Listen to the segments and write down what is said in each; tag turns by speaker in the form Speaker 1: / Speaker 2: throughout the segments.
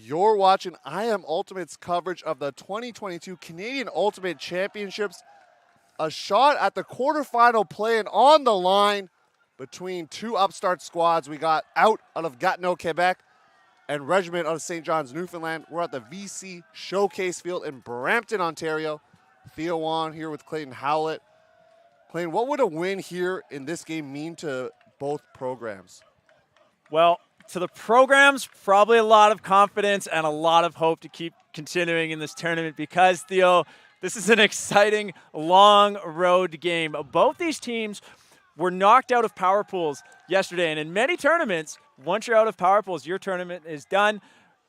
Speaker 1: You're watching I Am Ultimate's coverage of the 2022 Canadian Ultimate Championships. A shot at the quarterfinal play-in on the line between two upstart squads. We got out of Gatineau, Quebec, and Regiment out of St. John's, Newfoundland. We're at the VC Showcase Field in Brampton, Ontario. Theo Wan here with Clayton Howlett. Clayton, what would a win here in this game mean to both programs?
Speaker 2: Well, to the programs, probably a lot of confidence and a lot of hope to keep continuing in this tournament because, Theo, this is an exciting, long road game. Both these teams were knocked out of power pools yesterday, and in many tournaments, once you're out of power pools, your tournament is done.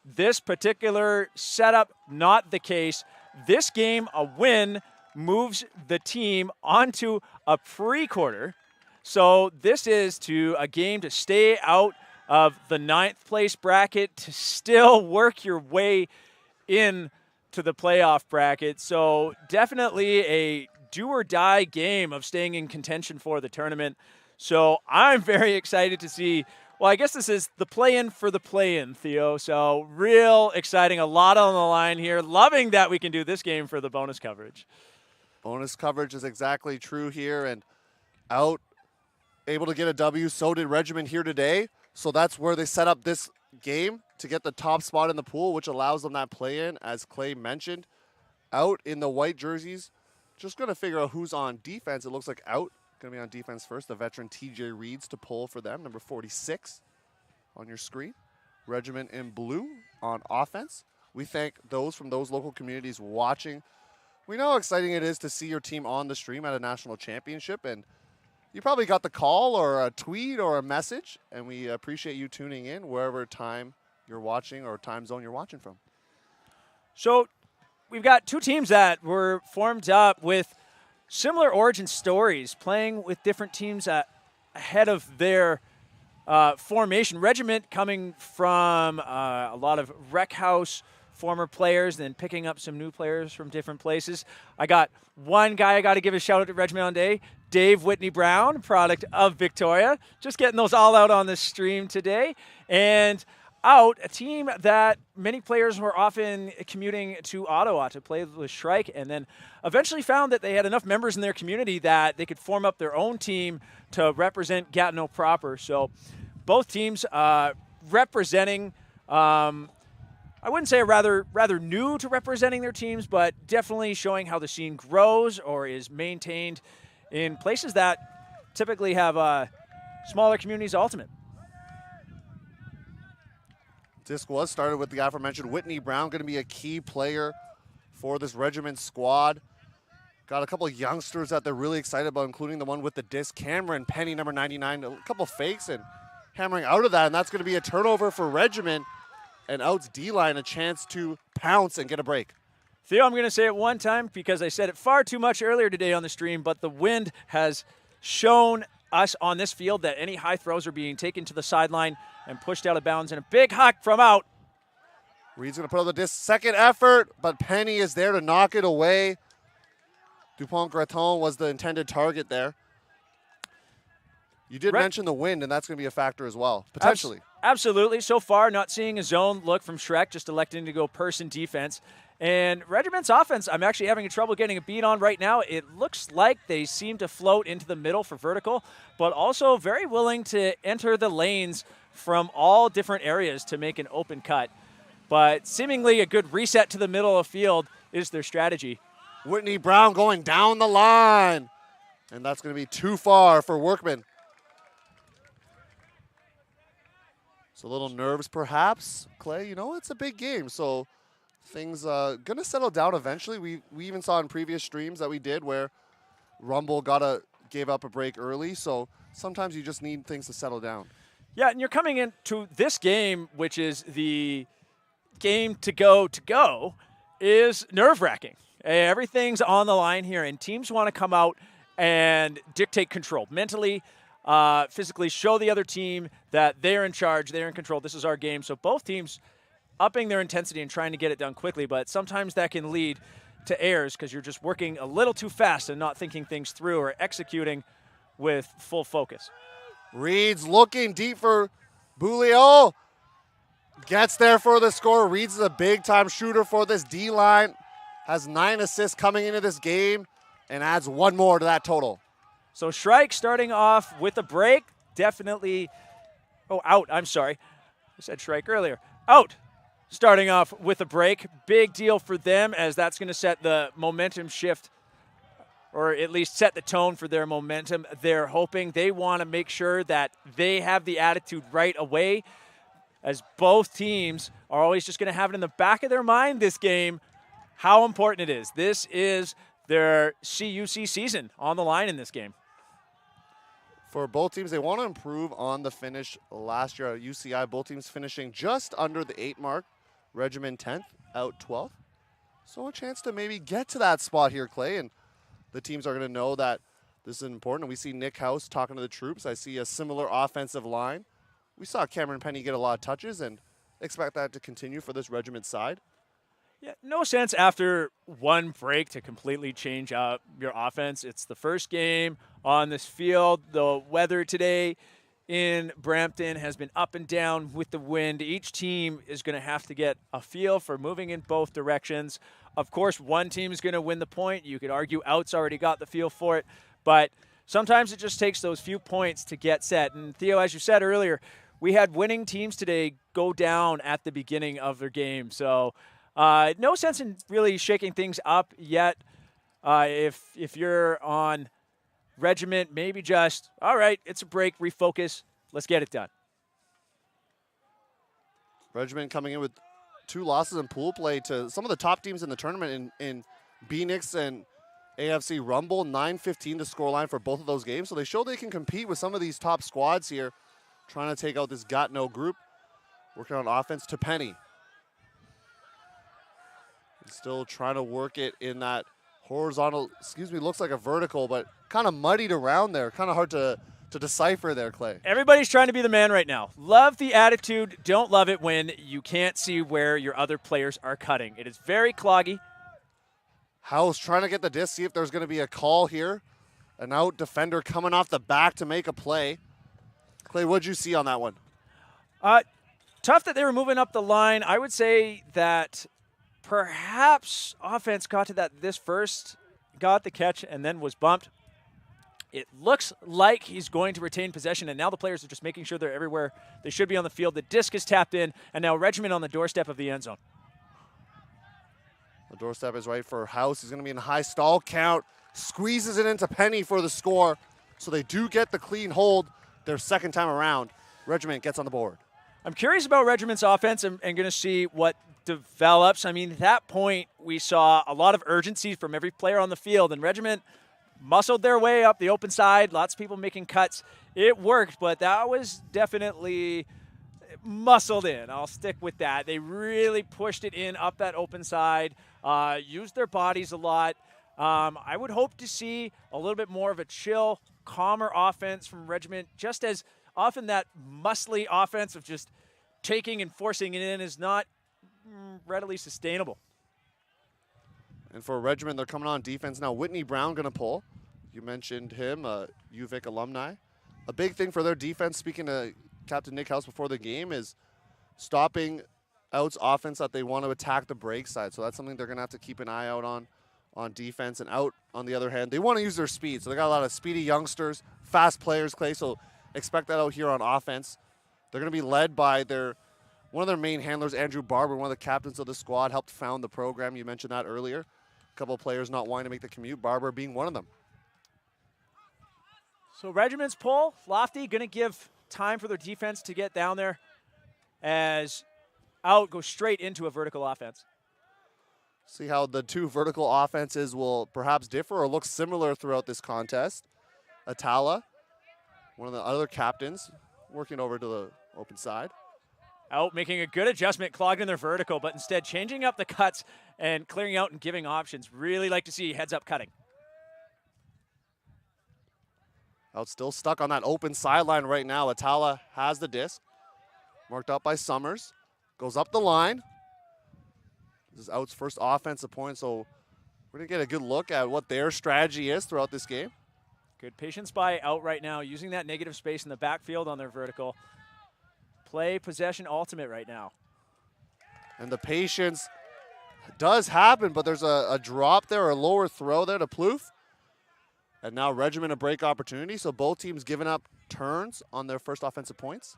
Speaker 2: This particular setup, not the case. This game, a win, moves the team onto a pre-quarter. So this is a game to stay out of the 9th place bracket, to still work your way in to the playoff bracket. So definitely a do or die game of staying in contention for the tournament. So I'm very excited to see, well, I guess this is the play-in for the play-in, Theo. So real exciting, a lot on the line here. Loving that we can do this game for the bonus coverage.
Speaker 1: Bonus coverage is exactly true here, and out able to get a W. So did Regiment here today. So that's where they set up this game to get the top spot in the pool, which allows them that play-in, as Clay mentioned. Out in the white jerseys, just going to figure out who's on defense. It looks like out, going to be on defense first. The veteran TJ Reeds to pull for them, number 46 on your screen. Regiment in blue on offense. We thank those from those local communities watching. We know how exciting it is to see your team on the stream at a national championship, and you probably got the call or a tweet or a message, and we appreciate you tuning in wherever time you're watching or time zone you're watching from.
Speaker 2: So we've got two teams that were formed up with similar origin stories, playing with different teams ahead of their formation. Regiment coming from a lot of rec house former players, then picking up some new players from different places. I got one guy I got to give a shout out to Regiment on day, Dave Whitney Brown, product of Victoria. Just getting those all out on the stream today. And out, a team that many players were often commuting to Ottawa to play with Shrike, and then eventually found that they had enough members in their community that they could form up their own team to represent Gatineau proper. So both teams representing I wouldn't say rather new to representing their teams, but definitely showing how the scene grows or is maintained in places that typically have smaller communities ultimate.
Speaker 1: Disc was started with the aforementioned Whitney Brown, going to be a key player for this Regiment squad. Got a couple of youngsters that they're really excited about, including the one with the disc, Cameron Penny, number 99. A couple fakes and hammering out of that, and that's going to be a turnover for Regiment. And Out's D-line a chance to pounce and get a break.
Speaker 2: Theo, I'm going to say it one time because I said it far too much earlier today on the stream, but the wind has shown us on this field that any high throws are being taken to the sideline and pushed out of bounds. And a big huck from Out.
Speaker 1: Reed's going to put on the disc. Second effort, but Penny is there to knock it away. Dupont-Graton was the intended target there. You did mention the wind, and that's going to be a factor as well, potentially.
Speaker 2: Absolutely. So far, not seeing a zone look from Shrek, just electing to go person defense. And Regiment's offense, I'm actually having trouble getting a beat on right now. It looks like they seem to float into the middle for vertical, but also very willing to enter the lanes from all different areas to make an open cut. But seemingly a good reset to the middle of field is their strategy.
Speaker 1: Whitney Brown going down the line, and that's going to be too far for Workman. So a little nerves perhaps, Clay. You know, it's a big game, so things going to settle down eventually. We even saw in previous streams that we did where Rumble gave up a break early, so sometimes you just need things to settle down.
Speaker 2: Yeah, and you're coming into this game, which is the game to go, is nerve-wracking. Everything's on the line here, and teams want to come out and dictate control mentally, physically show the other team that they're in charge, they're in control, this is our game. So both teams upping their intensity and trying to get it done quickly, but sometimes that can lead to errors because you're just working a little too fast and not thinking things through or executing with full focus.
Speaker 1: Reed's looking deep for Boulio. Gets there for the score. Reeds is a big-time shooter for this D-line. Has 9 assists coming into this game and adds 1 more to that total.
Speaker 2: So Shrike starting off with a break. Definitely, out, I'm sorry. I said Shrike earlier. Out, starting off with a break. Big deal for them, as that's going to set the momentum shift, or at least set the tone for their momentum. They're hoping, they want to make sure that they have the attitude right away, as both teams are always just going to have it in the back of their mind this game, how important it is. This is their CUC season on the line in this game.
Speaker 1: For both teams, they want to improve on the finish last year at UCI. Both teams finishing just under the 8 mark. Regiment 10th, out 12th. So a chance to maybe get to that spot here, Clay. And the teams are going to know that this is important. We see Nick House talking to the troops. I see a similar offensive line. We saw Cameron Penny get a lot of touches and expect that to continue for this Regiment side.
Speaker 2: Yeah, no sense after one break to completely change up your offense. It's the first game on this field. The weather today in Brampton has been up and down with the wind. Each team is going to have to get a feel for moving in both directions. Of course, one team is going to win the point. You could argue Out's already got the feel for it, but sometimes it just takes those few points to get set. And Theo, as you said earlier, we had winning teams today go down at the beginning of their game. So no sense in really shaking things up yet. If you're on Regiment, maybe just, all right, it's a break, refocus, let's get it done.
Speaker 1: Regiment coming in with 2 losses in pool play to some of the top teams in the tournament in Phoenix and AFC Rumble. 9-15 the scoreline for both of those games. So they show they can compete with some of these top squads here, trying to take out this Gatineau group. Working on offense to Penny. Still trying to work it in that horizontal, looks like a vertical, but kind of muddied around there. Kind of hard to decipher there, Clay.
Speaker 2: Everybody's trying to be the man right now. Love the attitude. Don't love it when you can't see where your other players are cutting. It is very cloggy.
Speaker 1: House trying to get the disc, see if there's going to be a call here. An out defender coming off the back to make a play. Clay, what'd you see on that one?
Speaker 2: Tough that they were moving up the line. I would say that perhaps offense got to that this first, got the catch, and then was bumped. It looks like he's going to retain possession, and now the players are just making sure they're everywhere they should be on the field. The disc is tapped in, and now Regiment on the doorstep of the end zone.
Speaker 1: The doorstep is right for House. He's going to be in a high stall count. Squeezes it into Penny for the score. So they do get the clean hold their second time around. Regiment gets on the board.
Speaker 2: I'm curious about Regiment's offense and going to see what develops. I mean, at that point, we saw a lot of urgency from every player on the field, and Regiment muscled their way up the open side. Lots of people making cuts. It worked, but that was definitely muscled in. I'll stick with that. They really pushed it in up that open side, used their bodies a lot. I would hope to see a little bit more of a chill, calmer offense from Regiment. Just as often that muscly offense of just taking and forcing it in is not readily sustainable.
Speaker 1: And for Regiment, they're coming on defense now. Whitney Brown going to pull. You mentioned him, UVic alumni. A big thing for their defense, speaking to Captain Nick House before the game, is stopping Out's offense that they want to attack the break side. So that's something they're going to have to keep an eye out on defense. And Out, on the other hand, they want to use their speed. So they got a lot of speedy youngsters, fast players, Clay. So expect that out here on offense. They're going to be led by one of their main handlers, Andrew Barber, one of the captains of the squad, helped found the program. You mentioned that earlier. A couple of players not wanting to make the commute, Barber being one of them.
Speaker 2: So Regiment's pull, Lofty, going to give time for their defense to get down there as Out goes straight into a vertical offense.
Speaker 1: See how the two vertical offenses will perhaps differ or look similar throughout this contest. Atala, one of the other captains, working over to the open side.
Speaker 2: Out making a good adjustment, clogged in their vertical, but instead changing up the cuts and clearing out and giving options. Really like to see heads up cutting.
Speaker 1: Out still stuck on that open sideline right now. Atala has the disc. Marked up by Summers. Goes up the line. This is Out's first offensive point, so we're going to get a good look at what their strategy is throughout this game.
Speaker 2: Good patience by Out right now, using that negative space in the backfield on their vertical. Play possession ultimate right now.
Speaker 1: And the patience does happen, but there's a drop there, a lower throw there to Plouffe. And now Regiment a break opportunity, so both teams giving up turns on their first offensive points.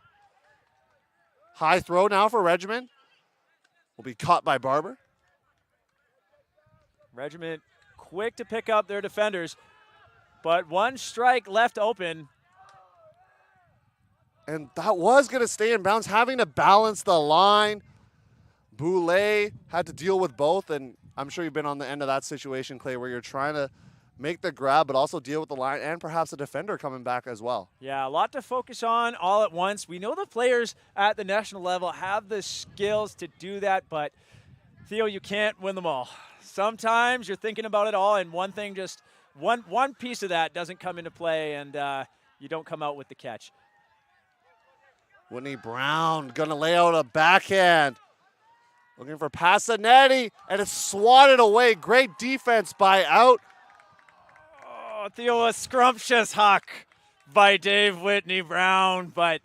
Speaker 1: High throw now for Regiment. Will be caught by Barber.
Speaker 2: Regiment quick to pick up their defenders, but one strike left open.
Speaker 1: And that was going to stay in bounds, having to balance the line. Boulay had to deal with both, and I'm sure you've been on the end of that situation, Clay, where you're trying to make the grab, but also deal with the line and perhaps a defender coming back as well.
Speaker 2: Yeah, a lot to focus on all at once. We know the players at the national level have the skills to do that, but Theo, you can't win them all. Sometimes you're thinking about it all, and one thing just one piece of that doesn't come into play, and you don't come out with the catch.
Speaker 1: Whitney Brown gonna lay out a backhand. Looking for Passanetti, and it's swatted away. Great defense by Out.
Speaker 2: Oh, Theo, a scrumptious huck by Dave Whitney Brown, but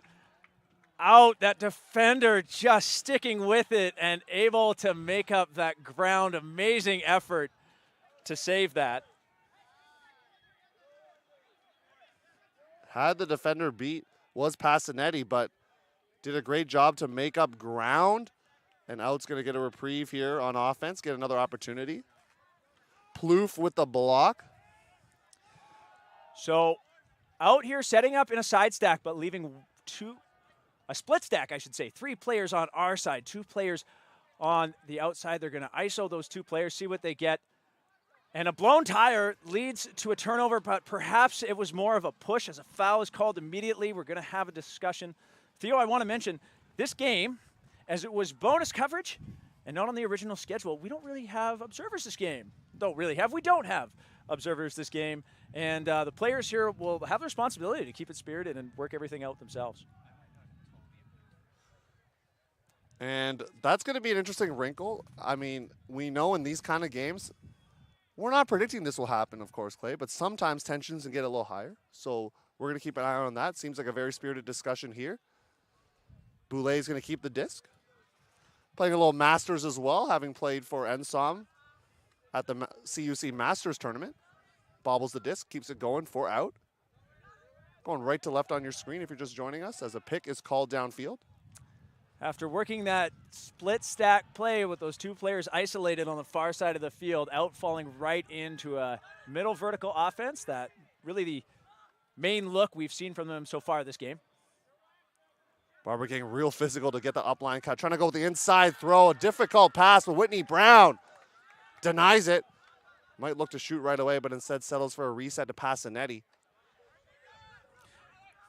Speaker 2: Out, that defender just sticking with it and able to make up that ground. Amazing effort to save that.
Speaker 1: Had the defender beat was Passanetti, but did a great job to make up ground. And Out's going to get a reprieve here on offense, get another opportunity. Plouffe with the block.
Speaker 2: So Out here setting up in a side stack, but leaving a split stack, I should say. 3 players on our side, 2 players on the outside. They're going to ISO those 2 players, see what they get. And a blown tire leads to a turnover, but perhaps it was more of a push as a foul is called immediately. We're going to have a discussion. Theo, I want to mention this game, as it was bonus coverage and not on the original schedule, we don't really have observers this game. We don't have observers this game. And the players here will have the responsibility to keep it spirited and work everything out themselves.
Speaker 1: And that's going to be an interesting wrinkle. I mean, we know in these kind of games, we're not predicting this will happen, of course, Clay, but sometimes tensions can get a little higher. So we're going to keep an eye on that. Seems like a very spirited discussion here. Boulay is going to keep the disc. Playing a little Masters as well, having played for NSOM at the CUC Masters tournament. Bobbles the disc, keeps it going for Out. Going right to left on your screen if you're just joining us as a pick is called downfield.
Speaker 2: After working that split stack play with those 2 players isolated on the far side of the field, Out falling right into a middle vertical offense, that really the main look we've seen from them so far this game.
Speaker 1: Barber getting real physical to get the upline cut. Trying to go with the inside throw. A difficult pass, but Whitney Brown denies it. Might look to shoot right away, but instead settles for a reset to Passanetti.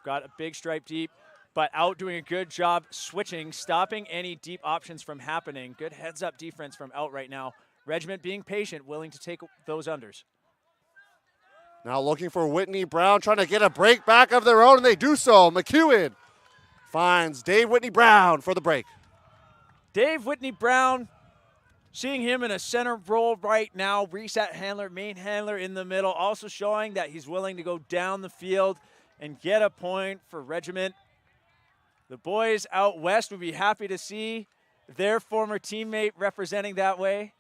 Speaker 2: Got a big stripe deep, but Out doing a good job switching, stopping any deep options from happening. Good heads-up defense from Out right now. Regiment being patient, willing to take those unders.
Speaker 1: Now looking for Whitney Brown, trying to get a break back of their own, and they do so. McEwen finds Dave Whitney Brown for the break.
Speaker 2: Dave Whitney Brown, seeing him in a center role right now, reset handler, main handler in the middle, also showing that he's willing to go down the field and get a point for Regiment. The boys out west would be happy to see their former teammate representing that way.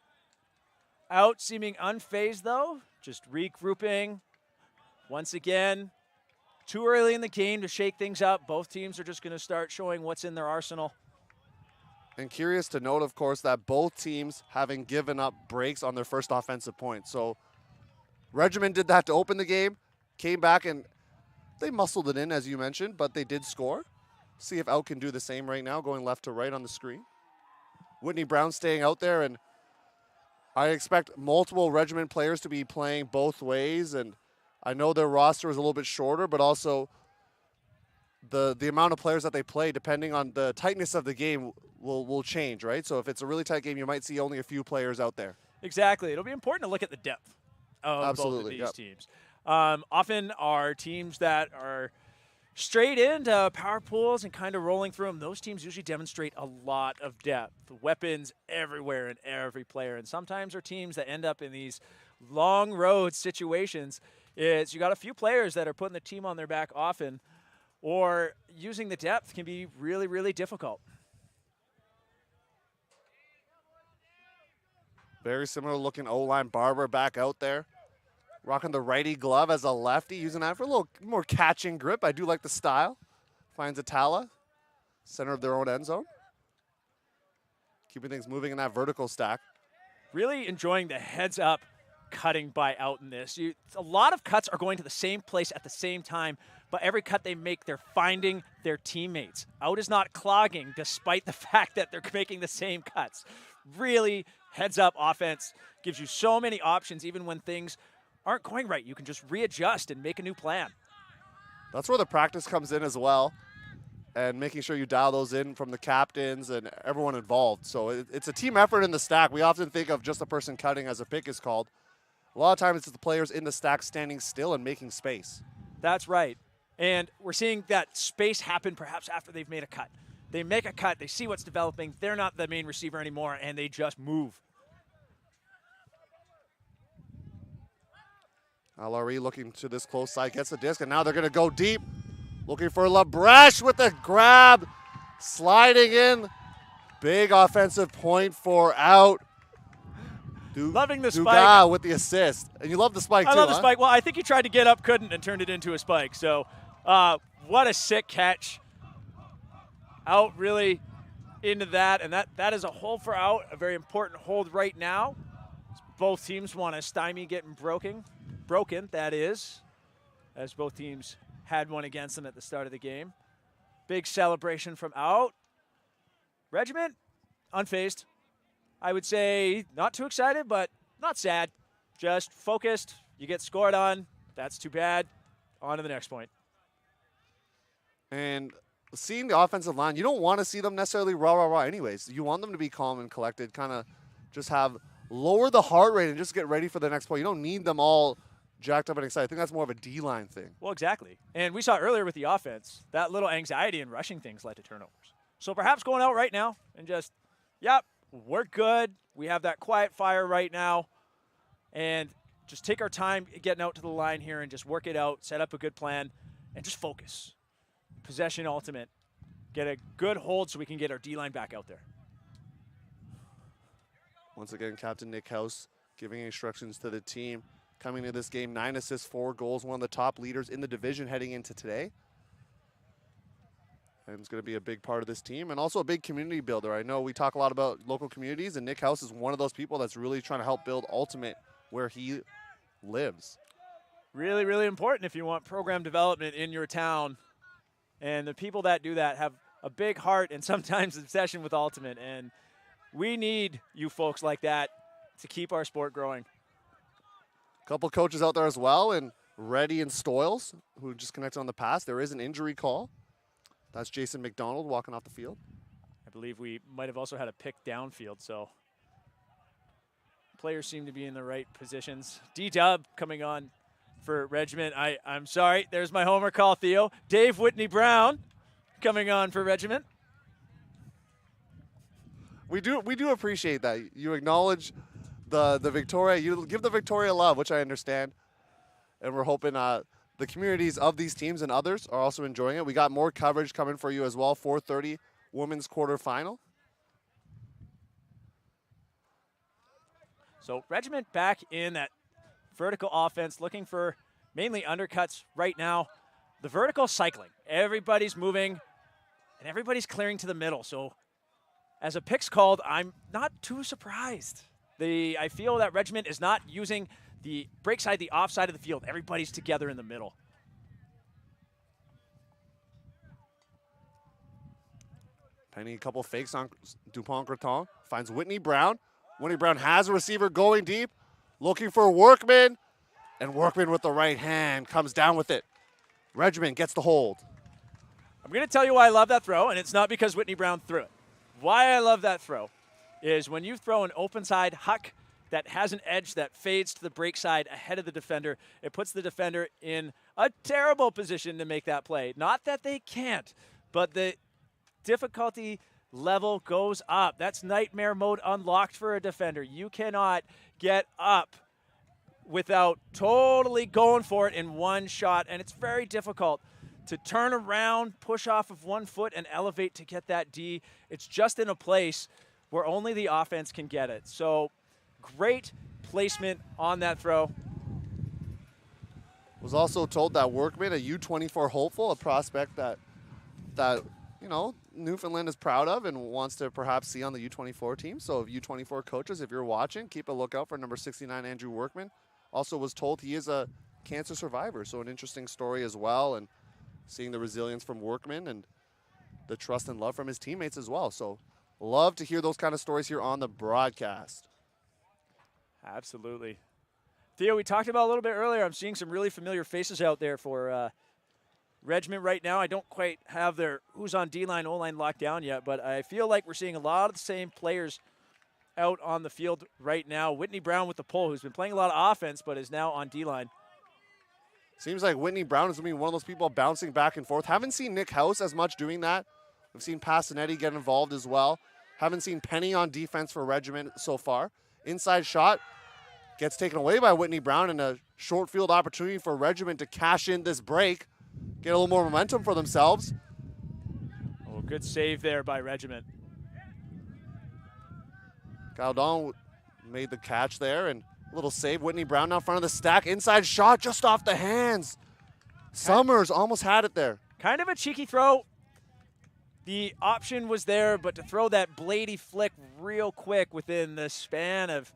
Speaker 2: Out seeming unfazed though, just regrouping. Once again, too early in the game to shake things up. Both teams are just going to start showing what's in their arsenal.
Speaker 1: And curious to note, of course, that both teams having given up breaks on their first offensive point. So Regiment did that to open the game, came back, and they muscled it in, as you mentioned, but they did score. See if Out can do the same right now, going left to right on the screen. Whitney Brown staying out there, and I expect multiple Regiment players to be playing both ways, and I know their roster is a little bit shorter, but also the amount of players that they play, depending on the tightness of the game, will change, right? So if it's a really tight game, you might see only a few players out there.
Speaker 2: Exactly. It'll be important to look at the depth of both of these teams. Often are teams that are straight into power pools and kind of rolling through them. Those teams usually demonstrate a lot of depth, weapons everywhere in every player. And sometimes are teams that end up in these long road situations. Is you got a few players that are putting the team on their back often, or using the depth can be really, really difficult.
Speaker 1: Very similar looking O-line. Barber back out there. Rocking the righty glove as a lefty, using that for a little more catching grip. I do like the style. Finds Atala, center of their own end zone. Keeping things moving in that vertical stack.
Speaker 2: Really enjoying the heads up cutting by Out in this. A lot of cuts are going to the same place at the same time, but every cut they make, they're finding their teammates. Out is not clogging despite the fact that they're making the same cuts. Really heads up offense gives you so many options even when things aren't going right. You can just readjust and make a new plan.
Speaker 1: That's where the practice comes in as well, and making sure you dial those in from the captains and everyone involved. So it's a team effort in the stack. We often think of just the person cutting as a pick is called. A lot of times it's the players in the stack standing still and making space.
Speaker 2: That's right. And we're seeing that space happen perhaps after they've made a cut. They make a cut, they see what's developing, they're not the main receiver anymore, and they just move.
Speaker 1: LRE looking to this close side, gets the disc, and now they're going to go deep. Looking for LaBreche with the grab, sliding in. Big offensive point for Out.
Speaker 2: Loving the spike.
Speaker 1: Dugas with the assist. And you love the spike, too,
Speaker 2: I love the
Speaker 1: huh?
Speaker 2: spike. Well, I think he tried to get up, couldn't, and turned it into a spike. So what a sick catch. Out really into that, and that is a hold for Out, a very important hold right now. Both teams want to stymie getting broken, that is, as both teams had one against them at the start of the game. Big celebration from Out. Regiment, unfazed. I would say not too excited, but not sad. Just focused. You get scored on. That's too bad. On to the next point.
Speaker 1: And seeing the offensive line, you don't want to see them necessarily rah anyways. You want them to be calm and collected, kind of just lower the heart rate and just get ready for the next play. You don't need them all jacked up and excited. I think that's more of a D-line thing.
Speaker 2: Well, exactly. And we saw earlier with the offense, that little anxiety in rushing things led to turnovers. So perhaps going out right now and just, yep, we're good. We have that quiet fire right now. And just take our time getting out to the line here and just work it out, set up a good plan, and just focus. Possession ultimate. Get a good hold so we can get our D-line back out there.
Speaker 1: Once again, Captain Nick House giving instructions to the team. Coming to this game, 9 assists, 4 goals, one of the top leaders in the division heading into today. And it's going to be a big part of this team and also a big community builder. I know we talk a lot about local communities, and Nick House is one of those people that's really trying to help build Ultimate where he lives.
Speaker 2: Really, really important if you want program development in your town. And the people that do that have a big heart and sometimes obsession with Ultimate. And we need you folks like that to keep our sport growing.
Speaker 1: A couple coaches out there as well, and Reddy and Stoyles, who just connected on the pass. There is an injury call. That's Jason McDonald walking off the field.
Speaker 2: I believe we might have also had a pick downfield, so players seem to be in the right positions. D-Dub coming on for Regiment. I'm sorry, there's my homer call, Theo. Dave Whitney Brown coming on for Regiment.
Speaker 1: We do appreciate that. You acknowledge the Victoria. You give the Victoria love, which I understand. And we're hoping the communities of these teams and others are also enjoying it. We got more coverage coming for you as well. 4:30 women's quarterfinal.
Speaker 2: So Regiment back in that vertical offense, looking for mainly undercuts right now. The vertical cycling. Everybody's moving, and everybody's clearing to the middle. So as a pick's called, I'm not too surprised. I feel that Regiment is not using the break side, the offside of the field. Everybody's together in the middle.
Speaker 1: Penny, a couple fakes on Dupont-Creton. Finds Whitney Brown. Whitney Brown has a receiver going deep, looking for Workman. And Workman with the right hand comes down with it. Regiment gets the hold.
Speaker 2: I'm going to tell you why I love that throw, and it's not because Whitney Brown threw it. Why I love that throw is when you throw an open side huck that has an edge that fades to the break side ahead of the defender, it puts the defender in a terrible position to make that play. Not that they can't, but the difficulty level goes up. That's nightmare mode unlocked for a defender. You cannot get up without totally going for it in one shot, and it's very difficult to turn around, push off of 1 foot, and elevate to get that D. It's just in a place where only the offense can get it. So great placement on that throw.
Speaker 1: Was also told that Workman, a U24 hopeful, a prospect that Newfoundland is proud of and wants to perhaps see on the U24 team. So U24 coaches, if you're watching, keep a lookout for number 69, Andrew Workman. Also was told he is a cancer survivor, so an interesting story as well, and seeing the resilience from Workman and the trust and love from his teammates as well. So love to hear those kind of stories here on the broadcast.
Speaker 2: Absolutely. Theo, we talked about a little bit earlier. I'm seeing some really familiar faces out there for Regiment right now. I don't quite have their who's on D-line, O-line locked down yet, but I feel like we're seeing a lot of the same players out on the field right now. Whitney Brown with the pull, who's been playing a lot of offense, but is now on D-line.
Speaker 1: Seems like Whitney Brown is going to be one of those people bouncing back and forth. Haven't seen Nick House as much doing that. We've seen Passanetti get involved as well. Haven't seen Penny on defense for Regiment so far. Inside shot gets taken away by Whitney Brown, and a short field opportunity for Regiment to cash in this break, get a little more momentum for themselves.
Speaker 2: Oh, good save there by Regiment.
Speaker 1: Gaudon made the catch there, and a little save. Whitney Brown now in front of the stack. Inside shot just off the hands. Summers almost had it there.
Speaker 2: Kind of a cheeky throw. The option was there, but to throw that bladey flick real quick within the span of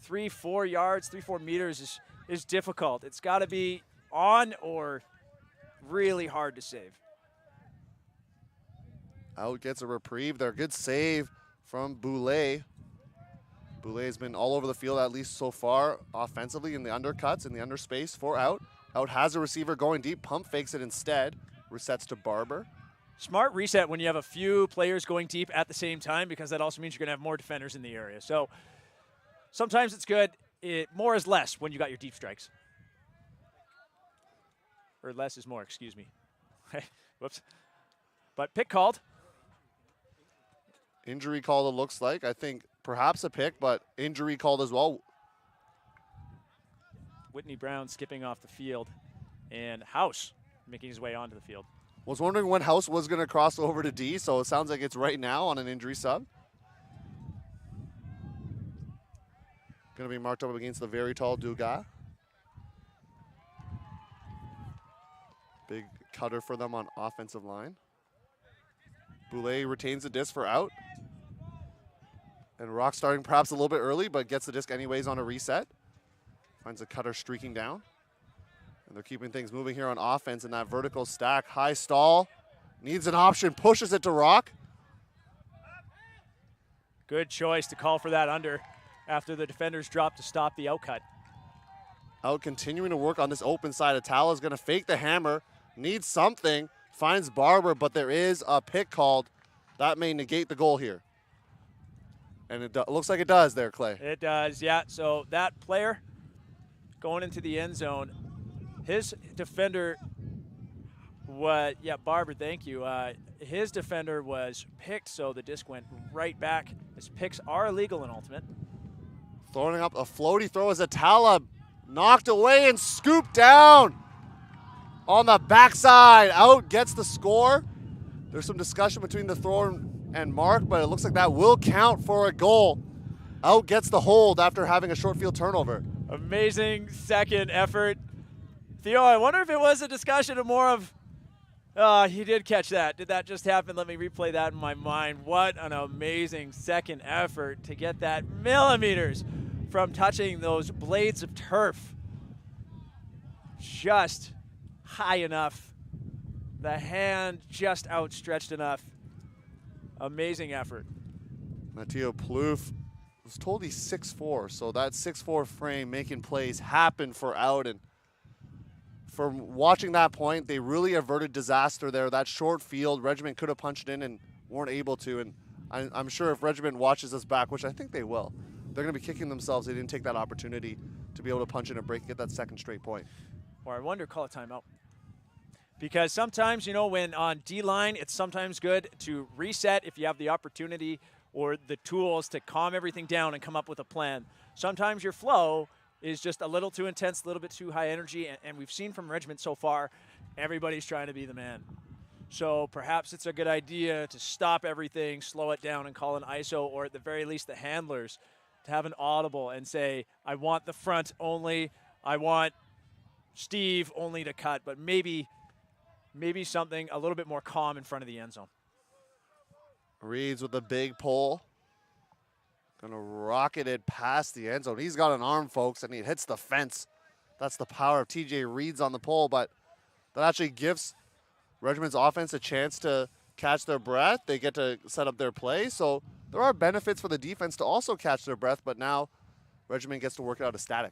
Speaker 2: 3-4 yards, 3-4 meters is difficult. It's got to be on or really hard to save.
Speaker 1: Out gets a reprieve there. Good save from Boulay. Boulay's been all over the field, at least so far, offensively in the undercuts, in the underspace for Out. Out has a receiver going deep. Pump fakes it instead. Resets to Barber.
Speaker 2: Smart reset when you have a few players going deep at the same time, because that also means you're going to have more defenders in the area. So sometimes it's good. More is less when you got your deep strikes. Or less is more, excuse me. Whoops. But pick called.
Speaker 1: Injury called, it looks like. I think perhaps a pick, but injury called as well.
Speaker 2: Whitney Brown skipping off the field, and House making his way onto the field.
Speaker 1: Was wondering when House was going to cross over to D, so it sounds like it's right now on an injury sub. Going to be marked up against the very tall Dugas. Big cutter for them on offensive line. Boulay retains the disc for Out. And Rock starting perhaps a little bit early, but gets the disc anyways on a reset. Finds a cutter streaking down. And they're keeping things moving here on offense in that vertical stack. High stall. Needs an option. Pushes it to Rock.
Speaker 2: Good choice to call for that under after the defenders dropped to stop the outcut.
Speaker 1: Out continuing to work on this open side. Atala's going to fake the hammer. Needs something. Finds Barber, but there is a pick called. That may negate the goal here. And it looks like it does there, Clay.
Speaker 2: It does, yeah. So that player going into the end zone, his defender Barber, thank you. His defender was picked, so the disc went right back, as picks are illegal in Ultimate.
Speaker 1: Throwing up a floaty throw as Atala knocked away and scooped down on the backside. Out gets the score. There's some discussion between the thrower and Mark, but it looks like that will count for a goal. Out gets the hold after having a short field turnover.
Speaker 2: Amazing second effort. Theo, I wonder if it was a discussion of more of, he did catch that. Did that just happen? Let me replay that in my mind. What an amazing second effort to get that millimeters from touching those blades of turf. Just high enough. The hand just outstretched enough. Amazing effort.
Speaker 1: Matteo Plouffe was told he's 6'4", so that 6'4" frame making plays happen for Out. And from watching that point, they really averted disaster there. That short field, Regiment could have punched in and weren't able to. And I'm sure if Regiment watches us back, which I think they will, they're going to be kicking themselves. They didn't take that opportunity to be able to punch in a break, get that second straight point.
Speaker 2: Or I wonder, call a timeout. Because sometimes, when on D-line, it's sometimes good to reset if you have the opportunity or the tools to calm everything down and come up with a plan. Sometimes your flow is just a little too intense, a little bit too high energy, and we've seen from Regiment so far, everybody's trying to be the man. So perhaps it's a good idea to stop everything, slow it down, and call an ISO, or at the very least the handlers to have an audible and say, I want the front only, I want Steve only to cut, but maybe something a little bit more calm in front of the end zone.
Speaker 1: Reeds with the big pull. Gonna rocket it past the end zone. He's got an arm, folks, and he hits the fence. That's the power of TJ Reeds on the pole, but that actually gives Regiment's offense a chance to catch their breath. They get to set up their play. So there are benefits for the defense to also catch their breath, but now Regiment gets to work it out a static.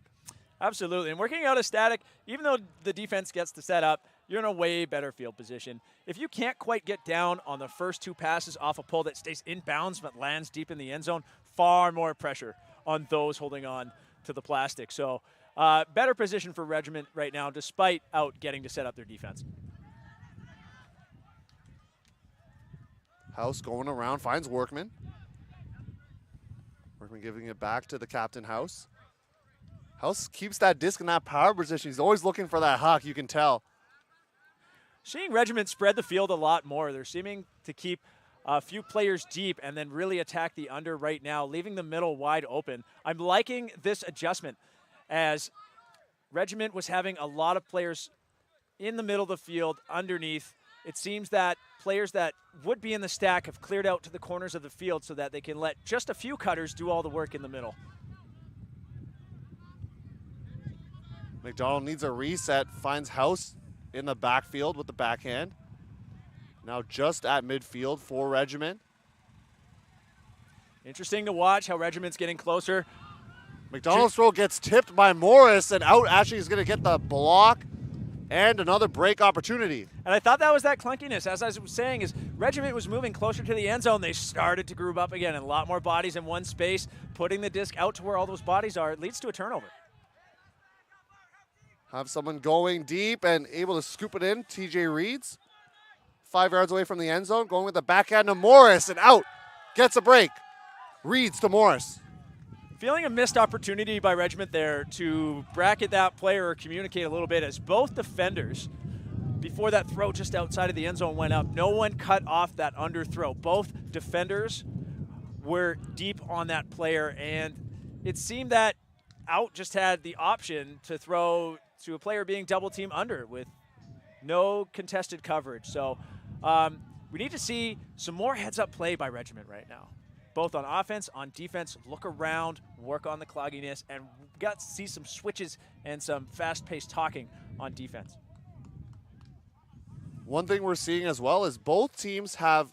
Speaker 2: Absolutely. And working out a static, even though the defense gets to set up, you're in a way better field position. If you can't quite get down on the first two passes off a pull that stays inbounds but lands deep in the end zone, far more pressure on those holding on to the plastic. So better position for Regiment right now, despite out getting to set up their defense.
Speaker 1: House going around, finds Workman. Workman giving it back to the captain, House. House keeps that disc in that power position. He's always looking for that huck, you can tell.
Speaker 2: Seeing Regiment spread the field a lot more. They're seeming to keep a few players deep and then really attack the under right now, leaving the middle wide open. I'm liking this adjustment as Regiment was having a lot of players in the middle of the field underneath. It seems that players that would be in the stack have cleared out to the corners of the field so that they can let just a few cutters do all the work in the middle.
Speaker 1: McDonald needs a reset, finds House in the backfield with the backhand. Now just at midfield for Regiment.
Speaker 2: Interesting to watch how Regiment's getting closer.
Speaker 1: McDonald's throw gets tipped by Morris, and out actually is going to get the block and another break opportunity.
Speaker 2: And I thought that was that clunkiness. As I was saying, as Regiment was moving closer to the end zone, they started to group up again, and a lot more bodies in one space. Putting the disc out to where all those bodies are, it leads to a turnover.
Speaker 1: Have someone going deep and able to scoop it in. TJ Reeds, 5 yards away from the end zone, going with the backhand to Morris, and out. Gets a break. Reeds to Morris.
Speaker 2: Feeling a missed opportunity by Regiment there to bracket that player or communicate a little bit, as both defenders, before that throw just outside of the end zone went up, no one cut off that under throw. Both defenders were deep on that player, and it seemed that out just had the option to throw to a player being double team under with no contested coverage. So we need to see some more heads up play by Regiment right now, both on offense, on defense. Look around, work on the clogginess, and we got to see some switches and some fast-paced talking on defense.
Speaker 1: One thing we're seeing as well is both teams have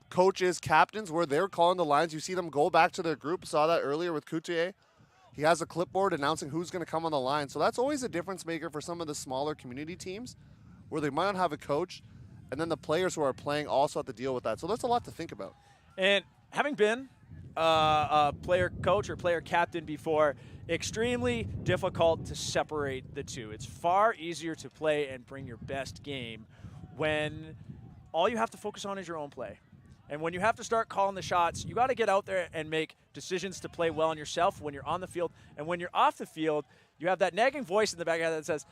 Speaker 1: coaches, captains, where they're calling the lines. You see them go back to their group. Saw that earlier with Coutier. He has a clipboard announcing who's going to come on the line. So that's always a difference maker for some of the smaller community teams where they might not have a coach, and then the players who are playing also have to deal with that. So that's a lot to think about.
Speaker 2: And having been a player coach or player captain before, extremely difficult to separate the two. It's far easier to play and bring your best game when all you have to focus on is your own play. And when you have to start calling the shots, you got to get out there and make decisions to play well on yourself when you're on the field. And when you're off the field, you have that nagging voice in the back that says,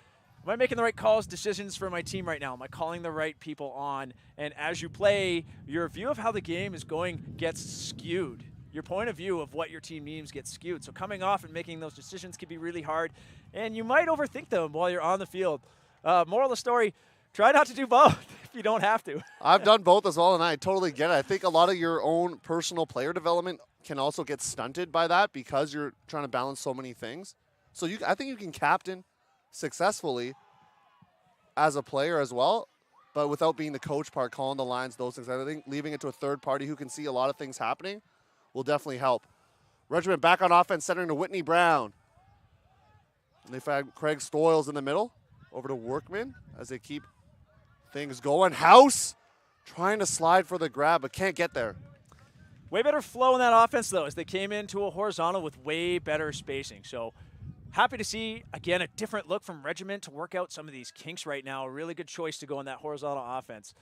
Speaker 2: am I making the right calls, decisions for my team right now? Am I calling the right people on? And as you play, your view of how the game is going gets skewed. Your point of view of what your team needs gets skewed. So coming off and making those decisions can be really hard, and you might overthink them while you're on the field. Moral of the story, try not to do both if you don't have to.
Speaker 1: I've done both as well, and I totally get it. I think a lot of your own personal player development can also get stunted by that because you're trying to balance so many things. So I think you can captain successfully as a player as well, but without being the coach part, calling the lines, those things. I think leaving it to a third party who can see a lot of things happening will definitely help. Regiment back on offense, centering to Whitney Brown. And they've had Craig Stoyles in the middle, over to Workman as they keep things going. House trying to slide for the grab, but can't get there.
Speaker 2: Way better flow in that offense, though, as they came into a horizontal with way better spacing. So happy to see, again, a different look from Regiment to work out some of these kinks right now. A really good choice to go in that horizontal offense.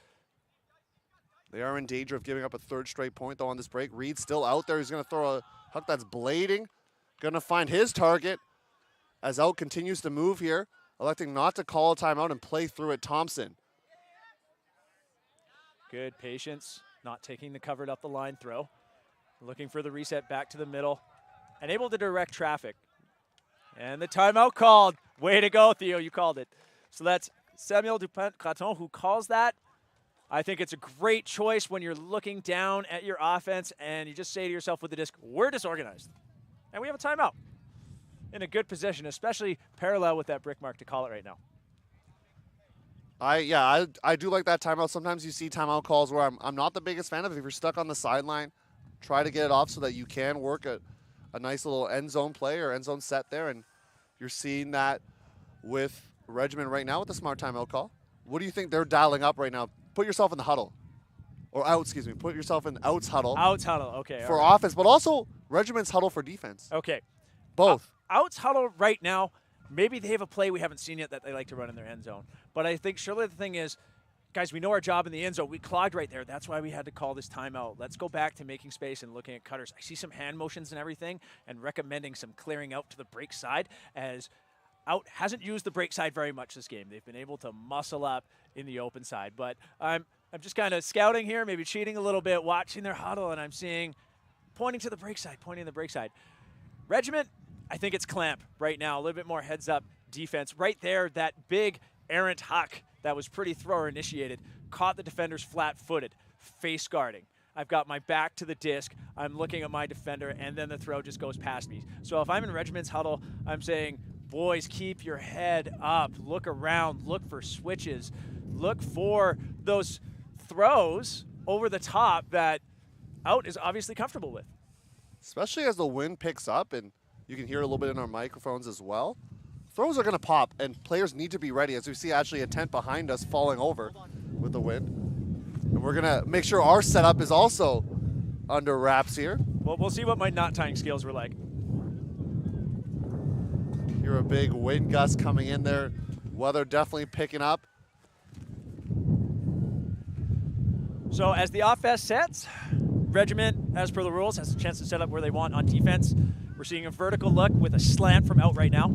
Speaker 1: They are in danger of giving up a third straight point, though, on this break. Reed's still out there. He's going to throw a huck that's blading. Going to find his target as Out continues to move here, electing not to call a timeout and play through it. Thompson.
Speaker 2: Good patience, not taking the covered up the line throw. looking for the reset back to the middle and able to direct traffic. And the timeout called. Way to go, Theo, you called it. So that's Samuel Dupont-Graton who calls that. I think it's a great choice when you're looking down at your offense and you just say to yourself with the disc, we're disorganized. And we have a timeout. In a good position, especially parallel with that brick mark to call it right now.
Speaker 1: I do like that timeout. Sometimes you see timeout calls where I'm not the biggest fan of. If you're stuck on the sideline, try to get it off so that you can work a nice little end zone play or end zone set there. And you're seeing that with Regiment right now with the smart timeout call. What do you think they're dialing up right now? Put yourself in the huddle. Or out, excuse me. Put yourself in outs huddle.
Speaker 2: Outs huddle, okay.
Speaker 1: For offense, but also Regiment's huddle for defense.
Speaker 2: Okay.
Speaker 1: Both.
Speaker 2: Outs huddle right now, maybe they have a play we haven't seen yet that they like to run in their end zone. But I think surely the thing is, guys, we know our job in the end zone. We clogged right there. That's why we had to call this timeout. Let's go back to making space and looking at cutters. I see some hand motions and everything and recommending some clearing out to the break side as out hasn't used the break side very much this game. They've been able to muscle up in the open side. But I'm just kind of scouting here, maybe cheating a little bit, watching their huddle, and I'm seeing pointing to the break side. Regiment, I think it's clamp right now. A little bit more heads up defense. Right there, that big errant huck that was pretty thrower initiated caught the defenders flat-footed, face guarding. I've got my back to the disc. I'm looking at my defender, and then the throw just goes past me. So if I'm in Regiment's huddle, I'm saying, boys, keep your head up. Look around. Look for switches. Look for those throws over the top that out is obviously comfortable with.
Speaker 1: Especially as the wind picks up, and you can hear a little bit in our microphones as well. Throws are going to pop, and players need to be ready. As we see actually a tent behind us falling over with the wind. And we're going to make sure our setup is also under wraps here.
Speaker 2: Well, we'll see what my knot tying skills were like.
Speaker 1: Hear a big wind gust coming in there. Weather definitely picking up.
Speaker 2: So as the offense sets, Regiment, as per the rules, has a chance to set up where they want on defense. We're seeing a vertical look with a slant from out right now.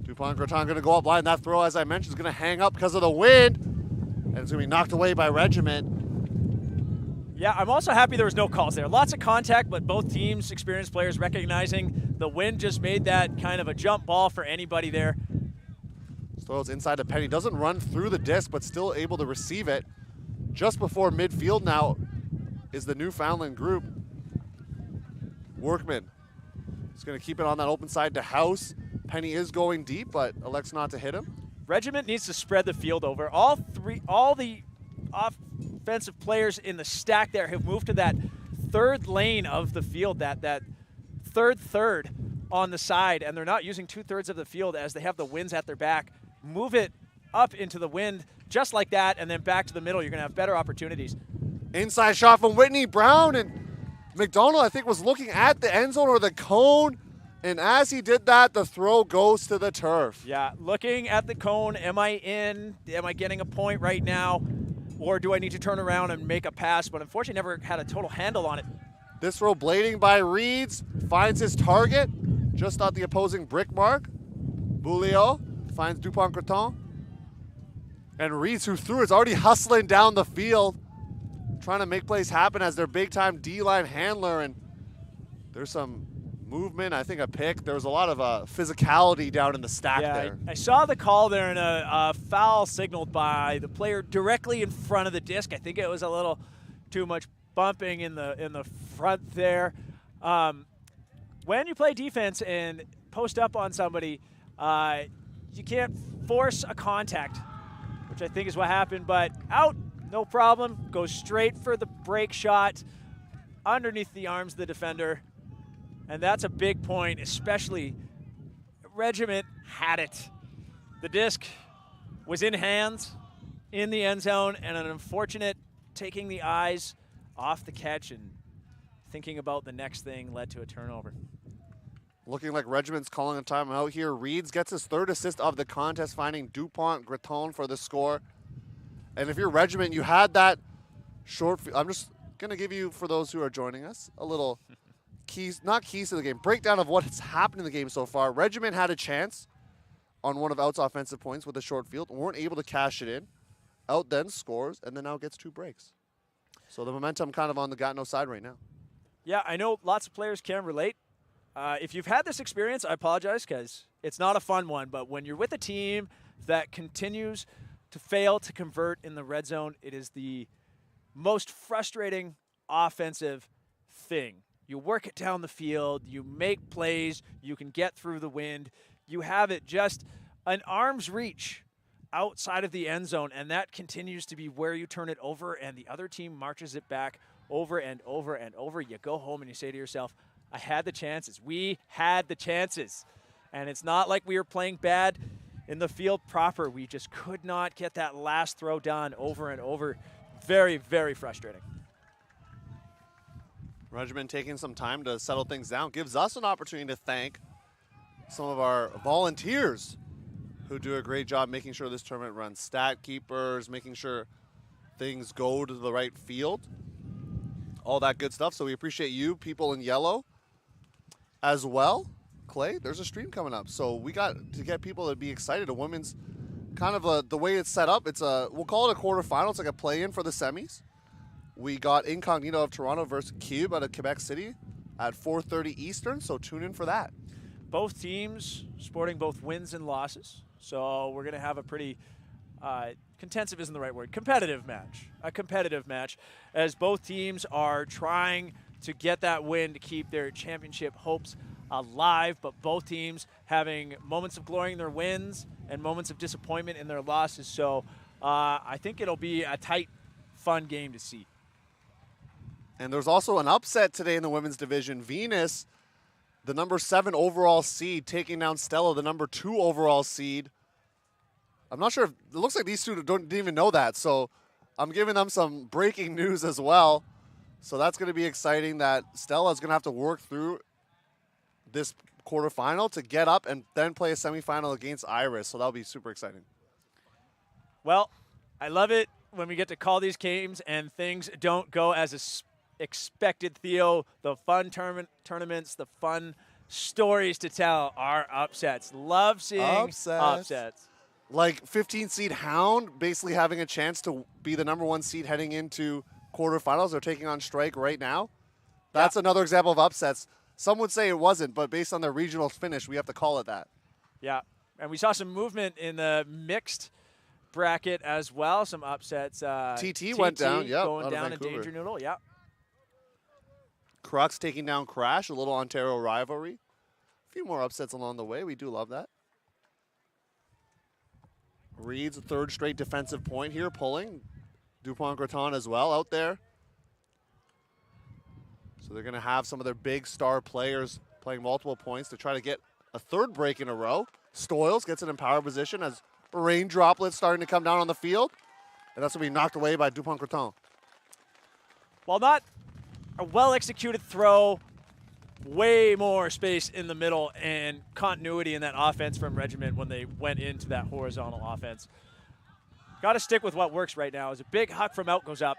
Speaker 1: Dupont-Graton going to go up line. That throw, as I mentioned, is going to hang up because of the wind. And it's going to be knocked away by Regiment.
Speaker 2: Yeah, I'm also happy there was no calls there. Lots of contact, but both teams, experienced players recognizing the wind just made that kind of a jump ball for anybody there.
Speaker 1: Throws inside to Penny. Doesn't run through the disc, but still able to receive it. Just before midfield now is the Newfoundland group. Workman is going to keep it on that open side to House. Penny is going deep, but elects not to hit him.
Speaker 2: Regiment needs to spread the field over. All the offensive players in the stack there have moved to that third lane of the field, that third on the side, and they're not using 2/3 of the field as they have the winds at their back. Move it up into the wind just like that, and then back to the middle. You're going to have better opportunities.
Speaker 1: Inside shot from Whitney Brown, and McDonald, I think, was looking at the end zone or the cone, and as he did that, the throw goes to the turf.
Speaker 2: Yeah, looking at the cone, am I in? Am I getting a point right now? Or do I need to turn around and make a pass? But unfortunately, never had a total handle on it.
Speaker 1: This throw blading by Reeds, finds his target, just on the opposing brick mark. Boulio finds Dupont-Graton. And Reeds, who threw, is already hustling down the field, trying to make plays happen as their big-time D-line handler. And there's some movement, I think a pick. There was a lot of physicality down in the stack there.
Speaker 2: I saw the call there and a foul signaled by the player directly in front of the disc. I think it was a little too much bumping in the front there. When you play defense and post up on somebody, you can't force a contact, which I think is what happened, but out, no problem. Goes straight for the break shot underneath the arms of the defender. And that's a big point, especially Regiment had it. The disc was in hands in the end zone, and an unfortunate taking the eyes off the catch and thinking about the next thing led to a turnover.
Speaker 1: Looking like Regiment's calling a timeout here. Reeds gets his third assist of the contest, finding Dupont-Graton for the score. And if you're Regiment, you had that short. I'm just going to give you, for those who are joining us, a little not keys to the game, breakdown of what's happened in the game so far. Regiment had a chance on one of Out's offensive points with a short field, weren't able to cash it in. Out then scores, and then Out gets 2 breaks. So the momentum kind of on the Gatineau side right now.
Speaker 2: Yeah, I know lots of players can relate. If you've had this experience, I apologize because it's not a fun one. But when you're with a team that continues to fail to convert in the red zone, it is the most frustrating offensive thing. You work it down the field, you make plays, you can get through the wind, you have it just an arm's reach outside of the end zone, and that continues to be where you turn it over, and the other team marches it back over and over and over. You go home and you say to yourself, I had the chances. We had the chances. And it's not like we were playing bad in the field proper. We just could not get that last throw done over and over. Very, very frustrating.
Speaker 1: Regiment taking some time to settle things down gives us an opportunity to thank some of our volunteers who do a great job making sure this tournament runs. Stat keepers, making sure things go to the right field, all that good stuff. So we appreciate you, people in yellow, as well. Clay, there's a stream coming up, so we got to get people to be excited. A women's kind of the way it's set up. It's we'll call it a quarterfinal. It's like a play-in for the semis. We got Incognito of Toronto versus Cube out of Quebec City at 4:30 Eastern. So tune in for that.
Speaker 2: Both teams sporting both wins and losses. So we're going to have a pretty contensive isn't the right word. Competitive match. A competitive match as both teams are trying to get that win to keep their championship hopes alive, but both teams having moments of glory in their wins and moments of disappointment in their losses. So I think it'll be a tight, fun game to see.
Speaker 1: And there's also an upset today in the women's division. Venus, the number 7 overall seed, taking down Stella, the number 2 overall seed. I'm not sure if it looks like these two didn't even know that, so I'm giving them some breaking news as well. So that's going to be exciting that Stella is going to have to work through this quarterfinal to get up and then play a semifinal against Iris. So that'll be super exciting.
Speaker 2: Well, I love it when we get to call these games and things don't go as expected, Theo. The fun tournaments, the fun stories to tell are upsets. Love seeing upsets.
Speaker 1: Like 15 seed Hound basically having a chance to be the number 1 seed heading into quarterfinals. They're taking on Strike right now. That's another example of upsets. Some would say it wasn't, but based on their regional finish, we have to call it that.
Speaker 2: Yeah, and we saw some movement in the mixed bracket as well. Some upsets.
Speaker 1: TT went down,
Speaker 2: going down in Danger Noodle,
Speaker 1: Crux taking down Crash, a little Ontario rivalry. A few more upsets along the way. We do love that. Reed's a 3rd straight defensive point here, pulling. Dupont-Graton as well out there. So they're going to have some of their big star players playing multiple points to try to get a 3rd break in a row. Stoyles gets it in power position as rain droplets starting to come down on the field. And that's going to be knocked away by Dupont-Graton.
Speaker 2: While not a well-executed throw, way more space in the middle and continuity in that offense from Regiment when they went into that horizontal offense. Got to stick with what works right now. As a big huck from out goes up.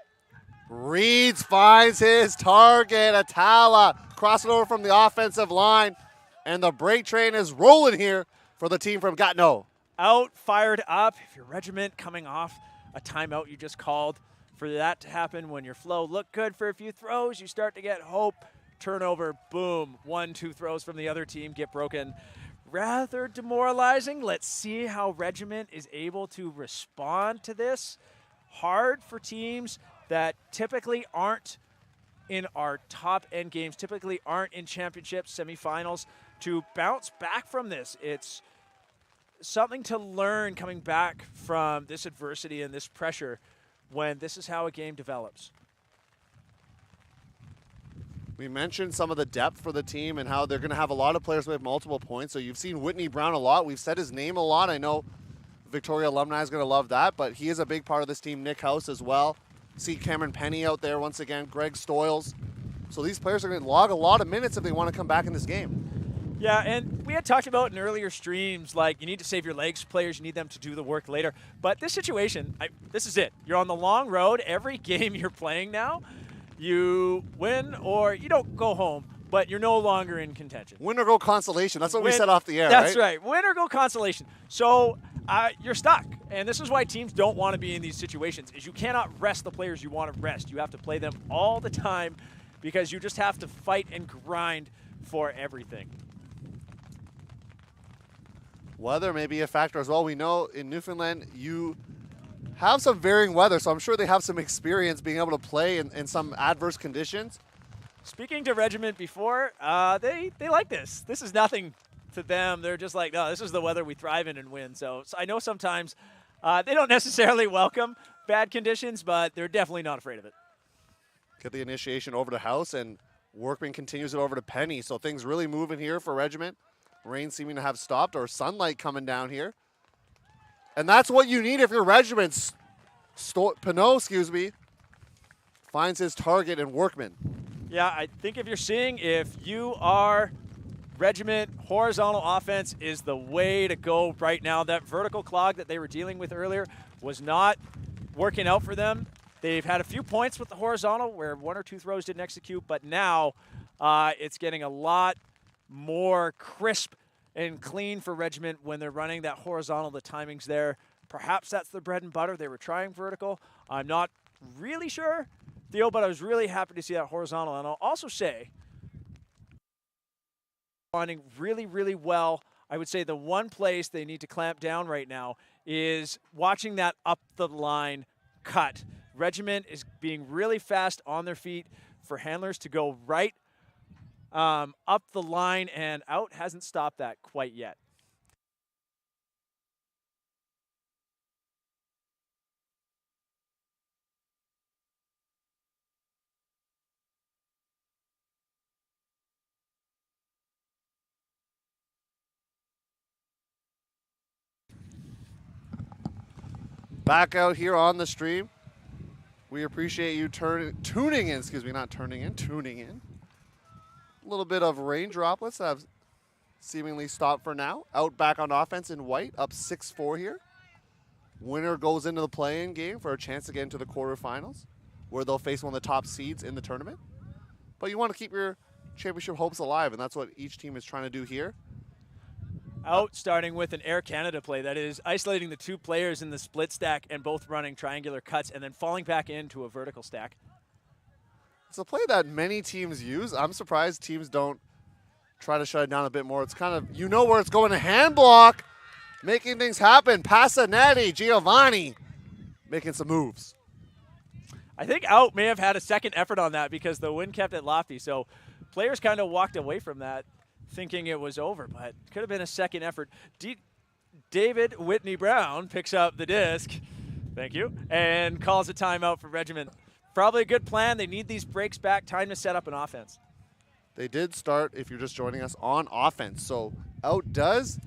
Speaker 1: Reeds finds his target. Atala crossing over from the offensive line. And the break train is rolling here for the team from Gatineau.
Speaker 2: Out, fired up. If your Regiment coming off a timeout you just called, for that to happen when your flow looked good for a few throws, you start to get hope. Turnover, boom, 1-2 throws from the other team get broken. Rather demoralizing. Let's see how Regiment is able to respond to this. Hard for teams that typically aren't in our top end games, typically aren't in championships, semifinals, to bounce back from this. It's something to learn coming back from this adversity and this pressure when this is how a game develops.
Speaker 1: We mentioned some of the depth for the team and how they're going to have a lot of players with multiple points. So you've seen Whitney Brown a lot. We've said his name a lot. I know Victoria alumni is going to love that, but he is a big part of this team. Nick House as well. See Cameron Penny out there once again. Greg Stoyles. So these players are going to log a lot of minutes if they want to come back in this game.
Speaker 2: Yeah, and we had talked about in earlier streams, like you need to save your legs players. You need them to do the work later. But this situation, this is it. You're on the long road. Every game you're playing now, you win or you don't go home, but you're no longer in contention.
Speaker 1: Win or go consolation. That's what we said off the air,
Speaker 2: That's right. Win or go consolation. So you're stuck. And this is why teams don't want to be in these situations, is you cannot rest the players you want to rest. You have to play them all the time. because you just have to fight and grind for everything.
Speaker 1: Weather may be a factor as well. We know in Newfoundland you have some varying weather, so I'm sure they have some experience being able to play in some adverse conditions.
Speaker 2: Speaking to Regiment before, they like this. This is nothing to them. They're just like, no, this is the weather we thrive in and win. So I know sometimes they don't necessarily welcome bad conditions, but they're definitely not afraid of it.
Speaker 1: Get the initiation over to House, and Workman continues it over to Penny. So things really moving here for Regiment. Rain seeming to have stopped, or sunlight coming down here. And that's what you need if your Regiment. Pinot, finds his target in Workman.
Speaker 2: Yeah, I think if you are Regiment, horizontal offense is the way to go right now. That vertical clog that they were dealing with earlier was not working out for them. They've had a few points with the horizontal where one or two throws didn't execute, but now it's getting a lot more crisp and clean for Regiment when they're running that horizontal. The timing's there. Perhaps that's the bread and butter. They were trying vertical. I'm not really sure, Theo, but I was really happy to see that horizontal. And I'll also say, responding really, really well. I would say the one place they need to clamp down right now is watching that up the line cut. Regiment is being really fast on their feet for handlers to go right up the line, and out hasn't stopped that quite yet.
Speaker 1: Back out here on the stream. We appreciate you tuning in. Tuning in. A little bit of rain droplets have seemingly stopped for now. Out back on offense in white, up 6-4 here. Winner goes into the play-in game for a chance to get into the quarterfinals, where they'll face one of the top seeds in the tournament. But you want to keep your championship hopes alive, and that's what each team is trying to do here.
Speaker 2: Out starting with an Air Canada play that is isolating the two players in the split stack and both running triangular cuts and then falling back into a vertical stack.
Speaker 1: It's a play that many teams use. I'm surprised teams don't try to shut it down a bit more. It's kind of, you know where it's going, to hand block, making things happen. Passanetti, Giovanni, making some moves.
Speaker 2: I think Out may have had a second effort on that because the wind kept it lofty. So players kind of walked away from that thinking it was over, but could have been a second effort. David Whitney Brown picks up the disc, thank you, and calls a timeout for Regiment. Probably a good plan. They need these breaks back, time to set up an offense.
Speaker 1: They did start, if you're just joining us, on offense. So Out does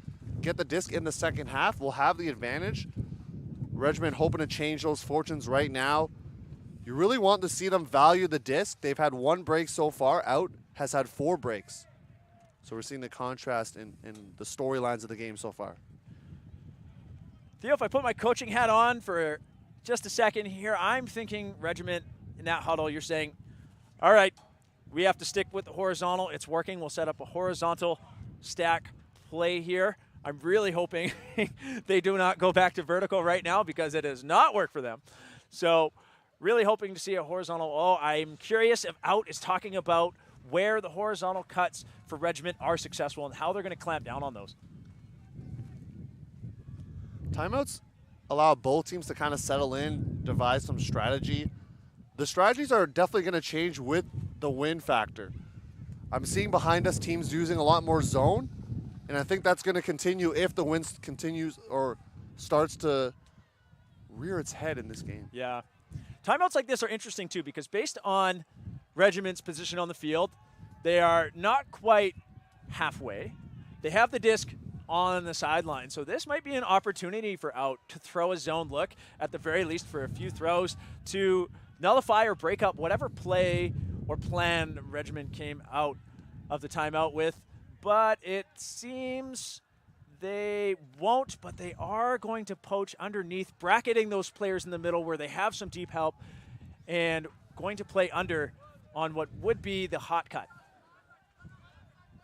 Speaker 1: get the disc in the second half. We'll have the advantage. Regiment hoping to change those fortunes right now. You really want to see them value the disc. They've had one break so far. Out has had 4 breaks. So we're seeing the contrast in the storylines of the game so far.
Speaker 2: Theo, if I put my coaching hat on for just a second here, I'm thinking Regiment in that huddle, you're saying, all right, we have to stick with the horizontal. It's working. We'll set up a horizontal stack play here. I'm really hoping they do not go back to vertical right now because it has not worked for them. So really hoping to see a horizontal. Oh, I'm curious if Out is talking about where the horizontal cuts for Regiment are successful and how they're going to clamp down on those.
Speaker 1: Timeouts allow both teams to kind of settle in, devise some strategy. The strategies are definitely going to change with the wind factor. I'm seeing behind us teams using a lot more zone, and I think that's going to continue if the wind continues or starts to rear its head in this game.
Speaker 2: Yeah. Timeouts like this are interesting too because based on Regiment's position on the field, they are not quite halfway. They have the disc on the sideline, so this might be an opportunity for Out to throw a zone look, at the very least for a few throws, to nullify or break up whatever play or plan Regiment came out of the timeout with. But it seems they won't, but they are going to poach underneath, bracketing those players in the middle where they have some deep help, and going to play under on what would be the hot cut.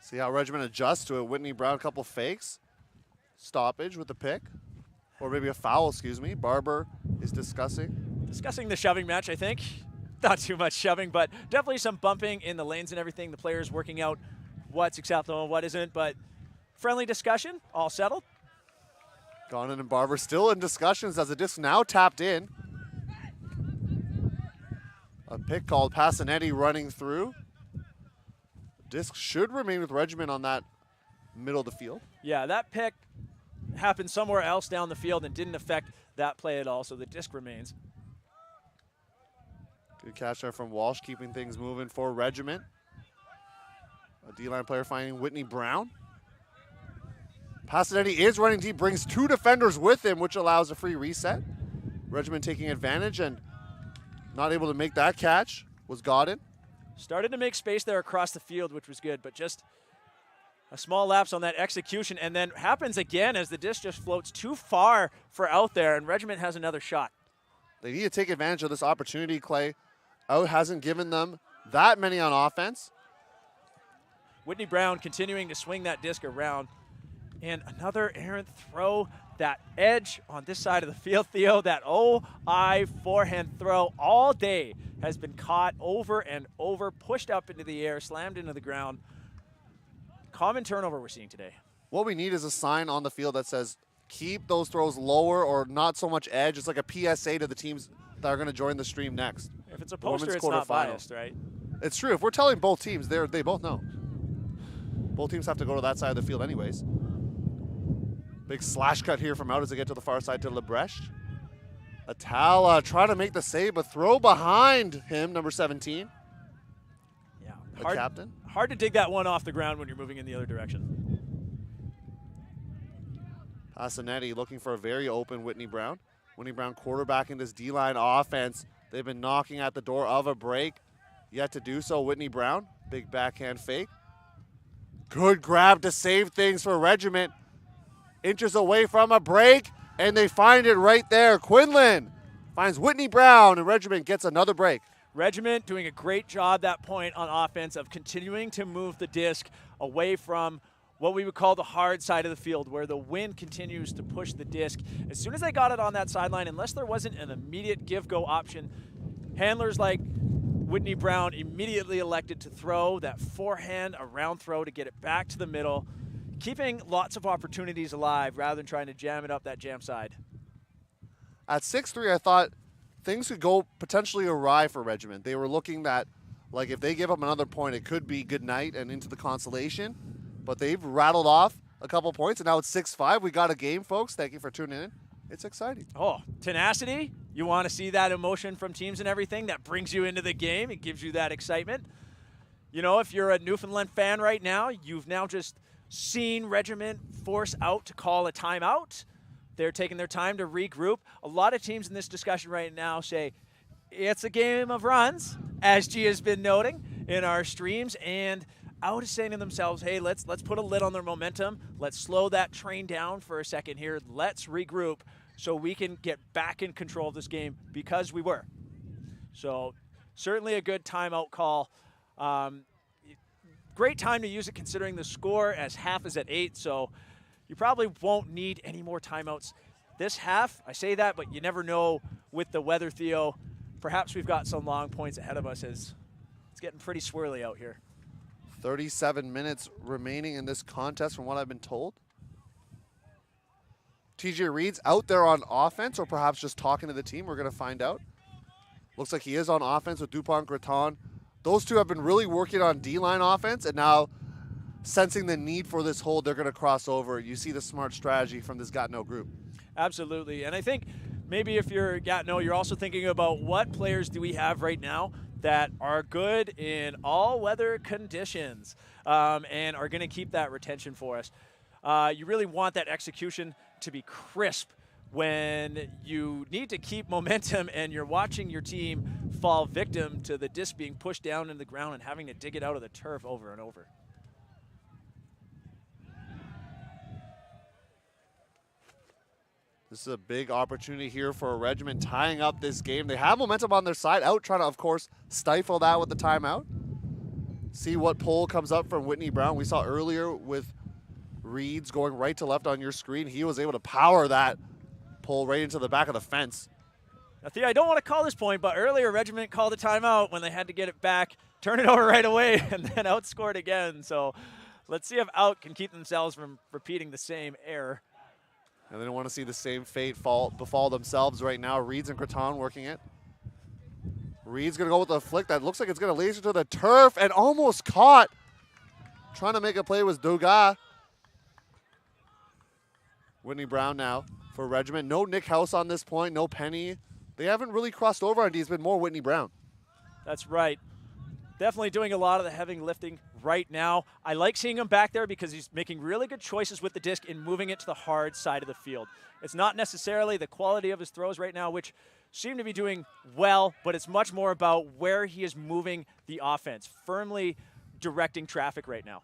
Speaker 1: See how Regiment adjusts to it. Whitney Brown, a couple fakes. Stoppage with the pick. Or maybe a foul, excuse me. Barber is discussing
Speaker 2: the shoving match, I think. Not too much shoving, but definitely some bumping in the lanes and everything. The players working out what's acceptable and what isn't, but friendly discussion, all settled.
Speaker 1: Gonin and Barber still in discussions as the disc now tapped in. A pick called, Passanetti running through. Disc should remain with Regiment on that middle of the field.
Speaker 2: Yeah, that pick happened somewhere else down the field and didn't affect that play at all, so the disc remains.
Speaker 1: Good catch there from Walsh, keeping things moving for Regiment. A D-line player finding Whitney Brown. Passanetti is running deep, brings 2 defenders with him, which allows a free reset. Regiment taking advantage and not able to make that catch was Godin.
Speaker 2: Started to make space there across the field, which was good, but just a small lapse on that execution, and then happens again as the disc just floats too far for out there, and Regiment has another shot.
Speaker 1: They need to take advantage of this opportunity, Clay. Out hasn't given them that many on offense.
Speaker 2: Whitney Brown continuing to swing that disc around. And another errant throw, that edge on this side of the field, Theo, that OI forehand throw all day has been caught over and over, pushed up into the air, slammed into the ground. Common turnover we're seeing today.
Speaker 1: What we need is a sign on the field that says, keep those throws lower or not so much edge. It's like a PSA to the teams that are going to join the stream next.
Speaker 2: If it's a poster, it's
Speaker 1: quarterfinal.
Speaker 2: not biased, right?
Speaker 1: It's true. If we're telling both teams, they both know. Both teams have to go to that side of the field anyways. Big slash cut here from out as they get to the far side to Lebrecht. Atala trying to make the save, but throw behind him, number 17.
Speaker 2: Yeah,
Speaker 1: the captain.
Speaker 2: Hard to dig that one off the ground when you're moving in the other direction.
Speaker 1: Passanetti looking for a very open Whitney Brown. Whitney Brown quarterbacking this D-line offense. They've been knocking at the door of a break. Yet to do so, Whitney Brown. Big backhand fake. Good grab to save things for Regiment. Inches away from a break, and they find it right there. Quinlan finds Whitney Brown, and Regiment gets another break.
Speaker 2: Regiment doing a great job that point on offense of continuing to move the disc away from what we would call the hard side of the field, where the wind continues to push the disc. As soon as they got it on that sideline, unless there wasn't an immediate give-go option, handlers like Whitney Brown immediately elected to throw that forehand around throw to get it back to the middle, keeping lots of opportunities alive rather than trying to jam it up that jam side.
Speaker 1: At 6-3, I thought things could go potentially awry for Regiment. They were looking that, like, if they give up another point, it could be good night and into the consolation. But they've rattled off a couple points, and now it's 6-5. We got a game, folks. Thank you for tuning in. It's exciting.
Speaker 2: Oh, tenacity. You want to see that emotion from teams and everything. That brings you into the game. It gives you that excitement. You know, if you're a Newfoundland fan right now, you've now just seen Regiment force out to call a timeout. They're taking their time to regroup. A lot of teams in this discussion right now say it's a game of runs, as G has been noting in our streams, and out is saying to themselves, hey, let's put a lid on their momentum. Let's slow that train down for a second here. Let's regroup so we can get back in control of this game, because we were. So certainly a good timeout call. Great time to use it considering the score as half is at 8, so you probably won't need any more timeouts this half. I say that, but you never know with the weather, Theo. Perhaps we've got some long points ahead of us as it's getting pretty swirly out here.
Speaker 1: 37 minutes remaining in this contest from what I've been told. TJ Reed's out there on offense, or perhaps just talking to the team. We're going to find out. Looks like he is on offense with Dupont Graton. Those two have been really working on D-line offense, and now sensing the need for this hold, they're going to cross over. You see the smart strategy from this Gatineau group.
Speaker 2: Absolutely, and I think maybe if you're Gatineau, you're also thinking about what players do we have right now that are good in all weather conditions and are going to keep that retention for us. You really want that execution to be crisp when you need to keep momentum and you're watching your team fall victim to the disc being pushed down into the ground and having to dig it out of the turf over and over.
Speaker 1: This is a big opportunity here for a Regiment tying up this game. They have momentum on their side, out trying to, of course, stifle that with the timeout. See what pull comes up from Whitney Brown. We saw earlier with Reeds going right to left on your screen. He was able to power that pull right into the back of the fence.
Speaker 2: Now, Thea, I don't want to call this point, but earlier Regiment called a timeout when they had to get it back, turn it over right away, and then outscored again. So let's see if Out can keep themselves from repeating the same error.
Speaker 1: And they don't want to see the same fate befall themselves right now. Reeds and Creton working it. Reed's going to go with a flick that looks like it's going to laser to the turf and almost caught. Trying to make a play was Dugas. Whitney Brown now for Regiment. No Nick House on this point, no Penny. They haven't really crossed over on D. It's been more Whitney Brown.
Speaker 2: That's right. Definitely doing a lot of the heavy lifting right now. I like seeing him back there because he's making really good choices with the disc and moving it to the hard side of the field. It's not necessarily the quality of his throws right now, which seem to be doing well, but it's much more about where he is moving the offense, firmly directing traffic right now.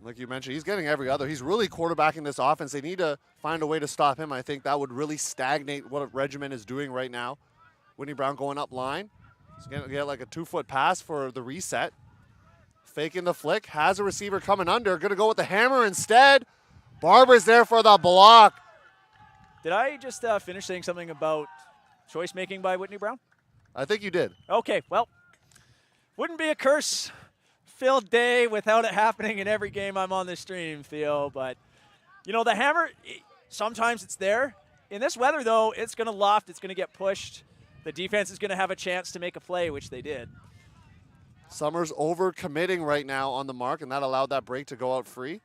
Speaker 1: Like you mentioned, he's getting every other. He's really quarterbacking this offense. They need to find a way to stop him. I think that would really stagnate what Regiment is doing right now. Whitney Brown going up line. He's going to get like a 2-foot pass for the reset. Faking the flick. Has a receiver coming under. Going to go with the hammer instead. Barber's there for the block.
Speaker 2: Did I just finish saying something about choice making by Whitney Brown?
Speaker 1: I think you did.
Speaker 2: Okay, well, wouldn't be a curse-filled day without it happening in every game I'm on this stream, Theo. But, you know, the hammer, sometimes it's there. In this weather, though, it's going to loft. It's going to get pushed. The defense is going to have a chance to make a play, which they did.
Speaker 1: Summers over-committing right now on the mark, and that allowed that break to go out free.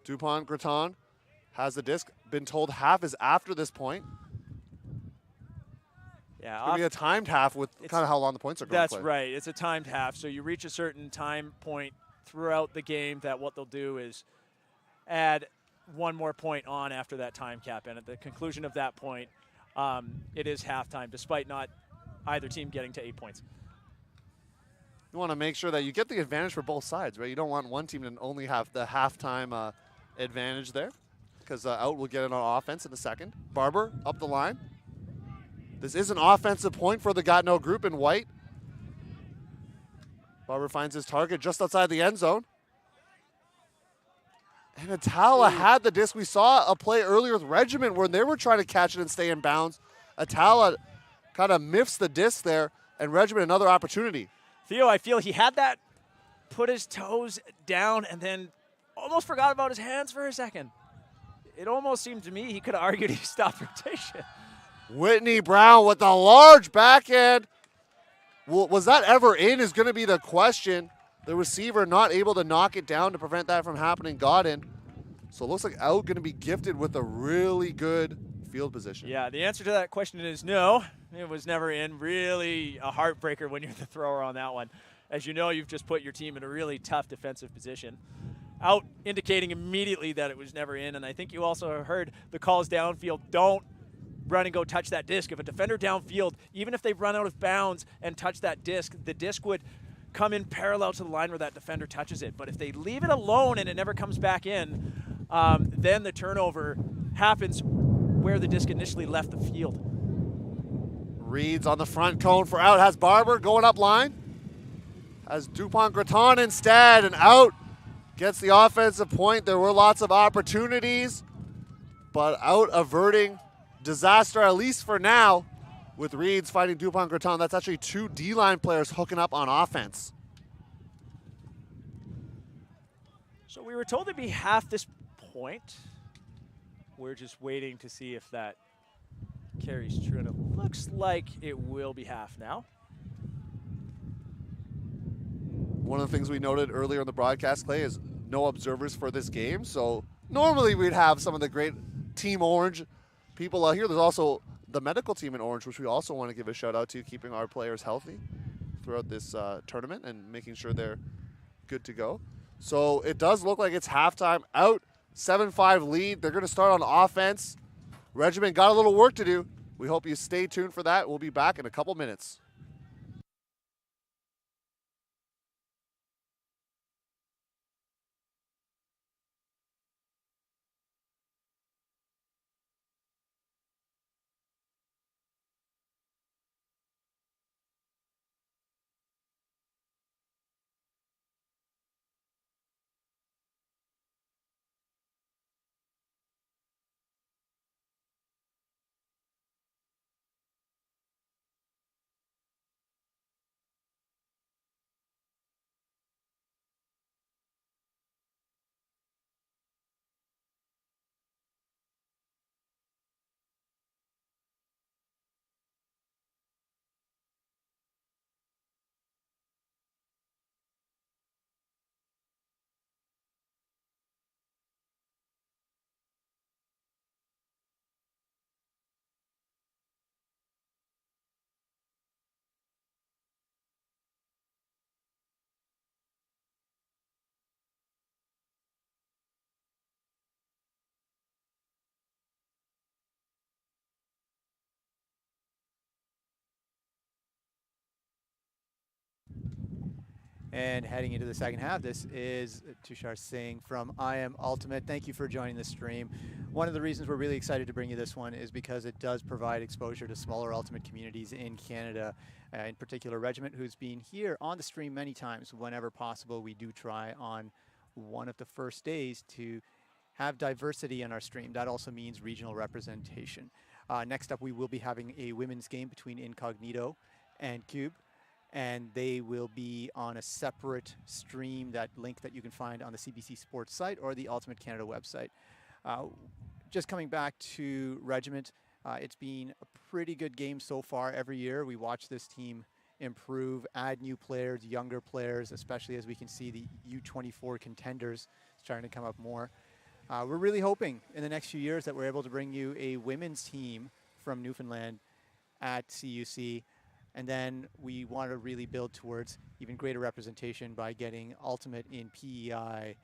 Speaker 1: Dupont Graton has the disc. Been told half is after this point.
Speaker 2: Yeah,
Speaker 1: it's going to be a timed half with kind of how long the points are going to play.
Speaker 2: That's right. It's a timed half. So you reach a certain time point throughout the game that what they'll do is add one more point on after that time cap. And at the conclusion of that point, it is halftime, despite not either team getting to 8 points.
Speaker 1: You want to make sure that you get the advantage for both sides, right? You don't want one team to only have the halftime advantage there, because Out will get it on offense in a second. Barber up the line. This is an offensive point for the Gatineau group in white. Barber finds his target just outside the end zone. And Atala had the disc. We saw a play earlier with Regiment where they were trying to catch it and stay in bounds. Atala kind of miffs the disc there, and Regiment another opportunity.
Speaker 2: Theo, I feel he had that, put his toes down, and then almost forgot about his hands for a second. It almost seemed to me he could have argued he stopped rotation.
Speaker 1: Whitney Brown with the large backhand. Was that ever in is going to be the question. The receiver not able to knock it down to prevent that from happening. Got in. So it looks like Out going to be gifted with a really good field position.
Speaker 2: Yeah, the answer to that question is no. It was never in. Really a heartbreaker when you're the thrower on that one. As you know, you've just put your team in a really tough defensive position. Out indicating immediately that it was never in, and I think you also heard the calls downfield. Don't run and go touch that disc. If a defender downfield, even if they run out of bounds and touch that disc, the disc would come in parallel to the line where that defender touches it. But if they leave it alone and it never comes back in, then the turnover happens where the disc initially left the field.
Speaker 1: Reeds on the front cone for Out. Has Barber going up line. Has Dupont Graton instead, and Out gets the offensive point. There were lots of opportunities, but Out averting disaster, at least for now, with Reeds fighting Dupont Graton. That's actually two D-line players hooking up on offense.
Speaker 2: So we were told to be half this point. We're just waiting to see if that carries true, and it looks like it will be half now.
Speaker 1: One of the things we noted earlier in the broadcast, Clay, is no observers for this game. So normally we'd have some of the great Team Orange people out here. There's also the medical team in Orange, which we also want to give a shout out to, keeping our players healthy throughout this tournament and making sure they're good to go. So it does look like it's halftime. Out 7-5 lead. They're going to start on offense. Regiment got a little work to do. We hope you stay tuned for that. We'll be back in a couple minutes.
Speaker 3: And heading into the second half, this is Tushar Singh from I Am Ultimate. Thank you for joining the stream. One of the reasons we're really excited to bring you this one is because it does provide exposure to smaller Ultimate communities in Canada, in particular Regiment, who's been here on the stream many times. Whenever possible, we do try on one of the first days to have diversity in our stream. That also means regional representation. Next up, we will be having a women's game between Incognito and Cube, and they will be on a separate stream, that link that you can find on the CBC Sports site or the Ultimate Canada website. Just coming back to Regiment, it's been a pretty good game so far. Every year we watch this team improve, add new players, younger players, especially as we can see the U24 contenders starting to come up more. We're really hoping in the next few years that we're able to bring you a women's team from Newfoundland at CUC. And then we want to really build towards even greater representation by getting Ultimate in PEI.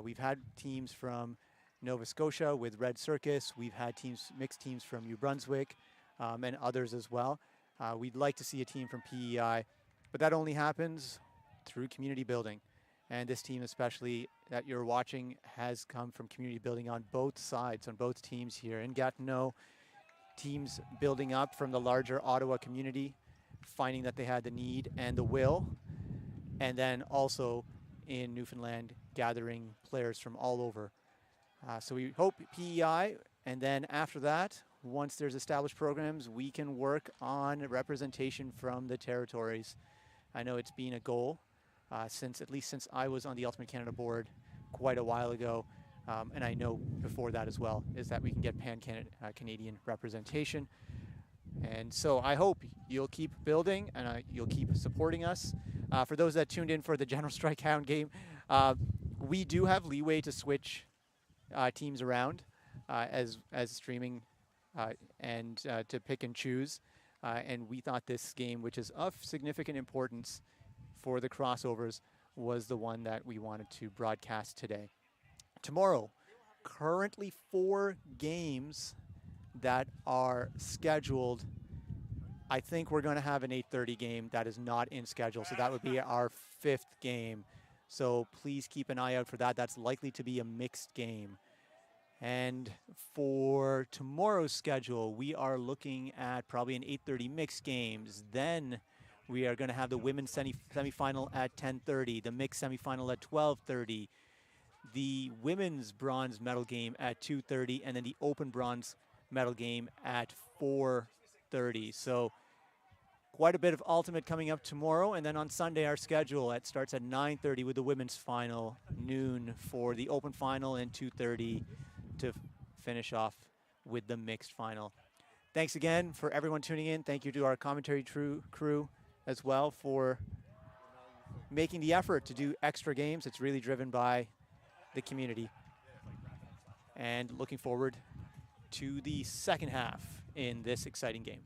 Speaker 3: We've had teams from Nova Scotia with Red Circus. We've had mixed teams from New Brunswick and others as well. We'd like to see a team from PEI, but that only happens through community building. And this team especially that you're watching has come from community building on both sides, on both teams here. In Gatineau, teams building up from the larger Ottawa community, finding that they had the need and the will, and then also in Newfoundland gathering players from all over. So we hope PEI, and then after that, once there's established programs, we can work on representation from the territories. I know it's been a goal at least since I was on the Ultimate Canada board quite a while ago, and I know before that as well, is that we can get Pan-Canadian representation. And so I hope you'll keep building and you'll keep supporting us. For those that tuned in for the General Strike Hound game, we do have leeway to switch teams around as streaming and to pick and choose. And we thought this game, which is of significant importance for the crossovers, was the one that we wanted to broadcast today. Tomorrow, currently 4 games that are scheduled. I think we're going to have an 8:30 game that is not in schedule, so that would be our 5th game. So please keep an eye out for that. That's likely to be a mixed game. And for tomorrow's schedule, we are looking at probably an 8:30 mixed games. Then we are going to have the women's semifinal at 10:30, the mixed semifinal at 12:30, the women's bronze medal game at 2:30, and then the open bronze medal game at 4:30. So quite a bit of Ultimate coming up tomorrow. And then on Sunday, our schedule, it starts at 9:30 with the women's final, noon for the open final, and 2:30 to finish off with the mixed final. Thanks again for everyone tuning in. Thank you to our commentary crew as well for making the effort to do extra games. It's really driven by the community. And looking forward to the second half in this exciting game.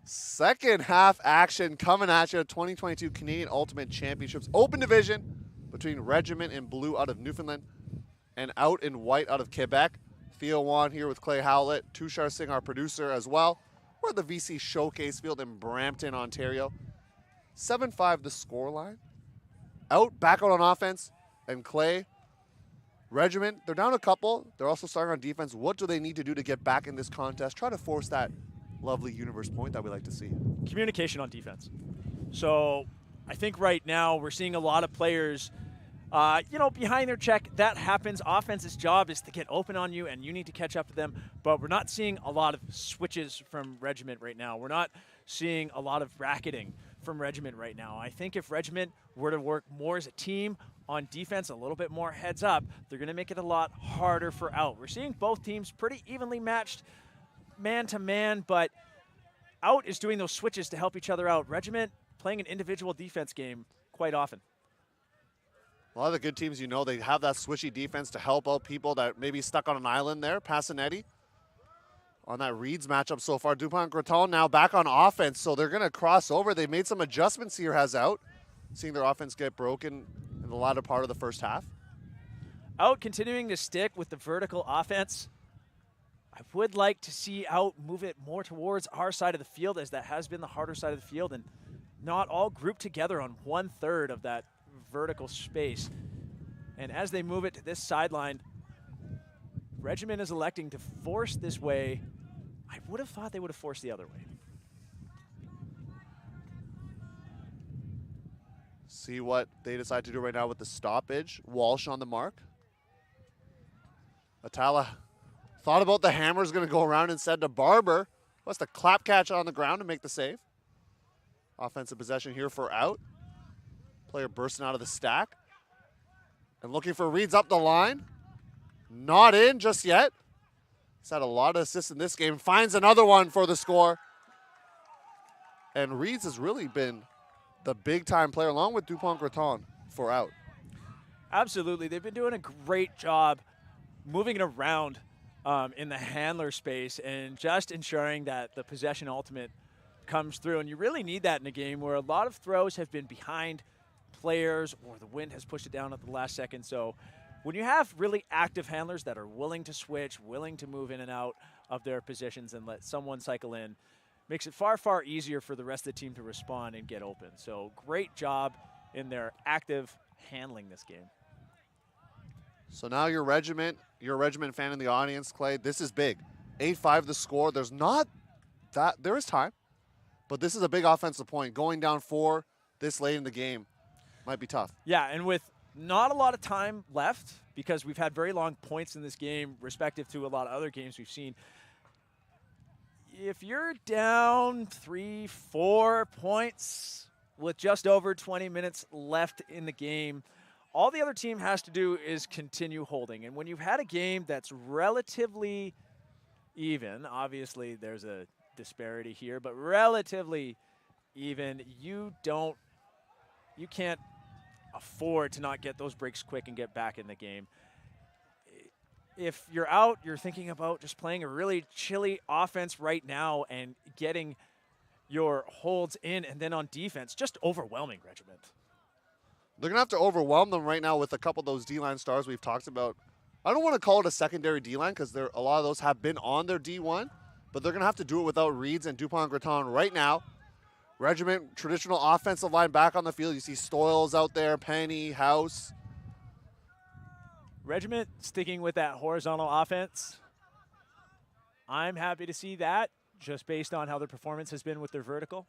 Speaker 1: Second half action coming at you. 2022 Canadian Ultimate Championships Open Division between Regiment in blue out of Newfoundland and out in white out of Quebec. Theo Wan here with Clay Howlett, Tushar Singh, our producer as well. We're at the VC Showcase Field in Brampton, Ontario. 7-5 the scoreline. Back out on offense, and Clay, Regiment, they're down a couple. They're also starting on defense. What do they need to do to get back in this contest? Try to force that lovely universe point that we like to see.
Speaker 2: Communication on defense. So I think right now we're seeing a lot of players behind their check, that happens. Offense's job is to get open on you, and you need to catch up to them. But we're not seeing a lot of switches from Regiment right now. We're not seeing a lot of bracketing from Regiment right now. I think if Regiment were to work more as a team on defense, a little bit more heads up, they're going to make it a lot harder for Out. We're seeing both teams pretty evenly matched man to man, but Out is doing those switches to help each other out. Regiment playing an individual defense game quite often.
Speaker 1: A lot of the good teams, they have that swishy defense to help out people that may be stuck on an island there. Passanetti on that Reeds matchup so far. Dupont-Graton now back on offense, so they're going to cross over. They made some adjustments here, has Out, seeing their offense get broken in the latter part of the first half.
Speaker 2: Out continuing to stick with the vertical offense. I would like to see Out move it more towards our side of the field, as that has been the harder side of the field, and not all grouped together on 1/3 of that vertical space. And as they move it to this sideline, Regiment is electing to force this way. I would have thought they would have forced the other way.
Speaker 1: See what they decide to do right now with the stoppage. Walsh on the mark. Atala thought about the hammer's going to go around instead to Barber. Wants to clap catch on the ground to make the save. Offensive possession here for Out. Player bursting out of the stack. And looking for Reeds up the line. Not in just yet. He's had a lot of assists in this game. Finds another one for the score. And Reeds has really been the big-time player, along with Dupont-Graton, for Out.
Speaker 2: Absolutely. They've been doing a great job moving it around in the handler space and just ensuring that the possession ultimate comes through. And you really need that in a game where a lot of throws have been behind players or the wind has pushed it down at the last second. So when you have really active handlers that are willing to switch, willing to move in and out of their positions and let someone cycle in, makes it far, far easier for the rest of the team to respond and get open. So great job in their active handling this game.
Speaker 1: So now you're a Regiment fan in the audience, Clay. This is big. 8-5 the score. There is time, but this is a big offensive point. Going down 4 this late in the game might be tough.
Speaker 2: Yeah, and with not a lot of time left, because we've had very long points in this game, respective to a lot of other games we've seen. If you're down 3-4 points with just over 20 minutes left in the game, all the other team has to do is continue holding. And when you've had a game that's relatively even, obviously there's a disparity here, but relatively even, you can't afford to not get those breaks quick and get back in the game. If you're Out, you're thinking about just playing a really chilly offense right now and getting your holds in, and then on defense, just overwhelming Regiment.
Speaker 1: They're going to have to overwhelm them right now with a couple of those D-line stars we've talked about. I don't want to call it a secondary D-line because a lot of those have been on their D1, but they're going to have to do it without Reeds and Dupont-Graton right now. Regiment, traditional offensive line back on the field. You see Stoyles out there, Penny, House.
Speaker 2: Regiment sticking with that horizontal offense. I'm happy to see that, just based on how their performance has been with their vertical.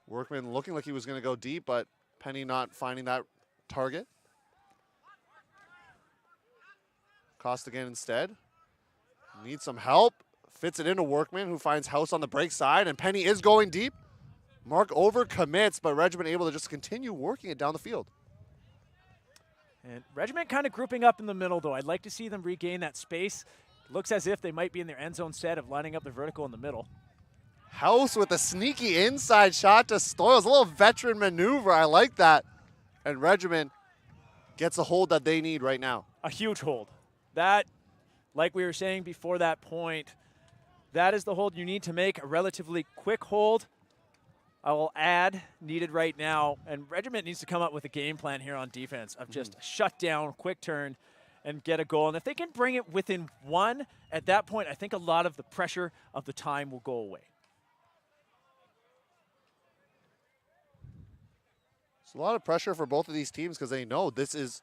Speaker 1: Workman looking like he was going to go deep, but Penny not finding that target. Costigan instead. Needs some help. Fits it into Workman, who finds House on the break side, and Penny is going deep. Mark over commits, but Regiment able to just continue working it down the field.
Speaker 2: And Regiment kind of grouping up in the middle, though. I'd like to see them regain that space. Looks as if they might be in their end zone set of lining up the vertical in the middle.
Speaker 1: House with a sneaky inside shot to Stoyles. A little veteran maneuver. I like that. And Regiment gets a hold that they need right now.
Speaker 2: A huge hold. That, like we were saying before that point, that is the hold you need to make. A relatively quick hold, I will add, needed right now. And Regiment needs to come up with a game plan here on defense of just shut down, quick turn, and get a goal. And if they can bring it within 1, at that point, I think a lot of the pressure of the time will go away.
Speaker 1: It's a lot of pressure for both of these teams because they know this is,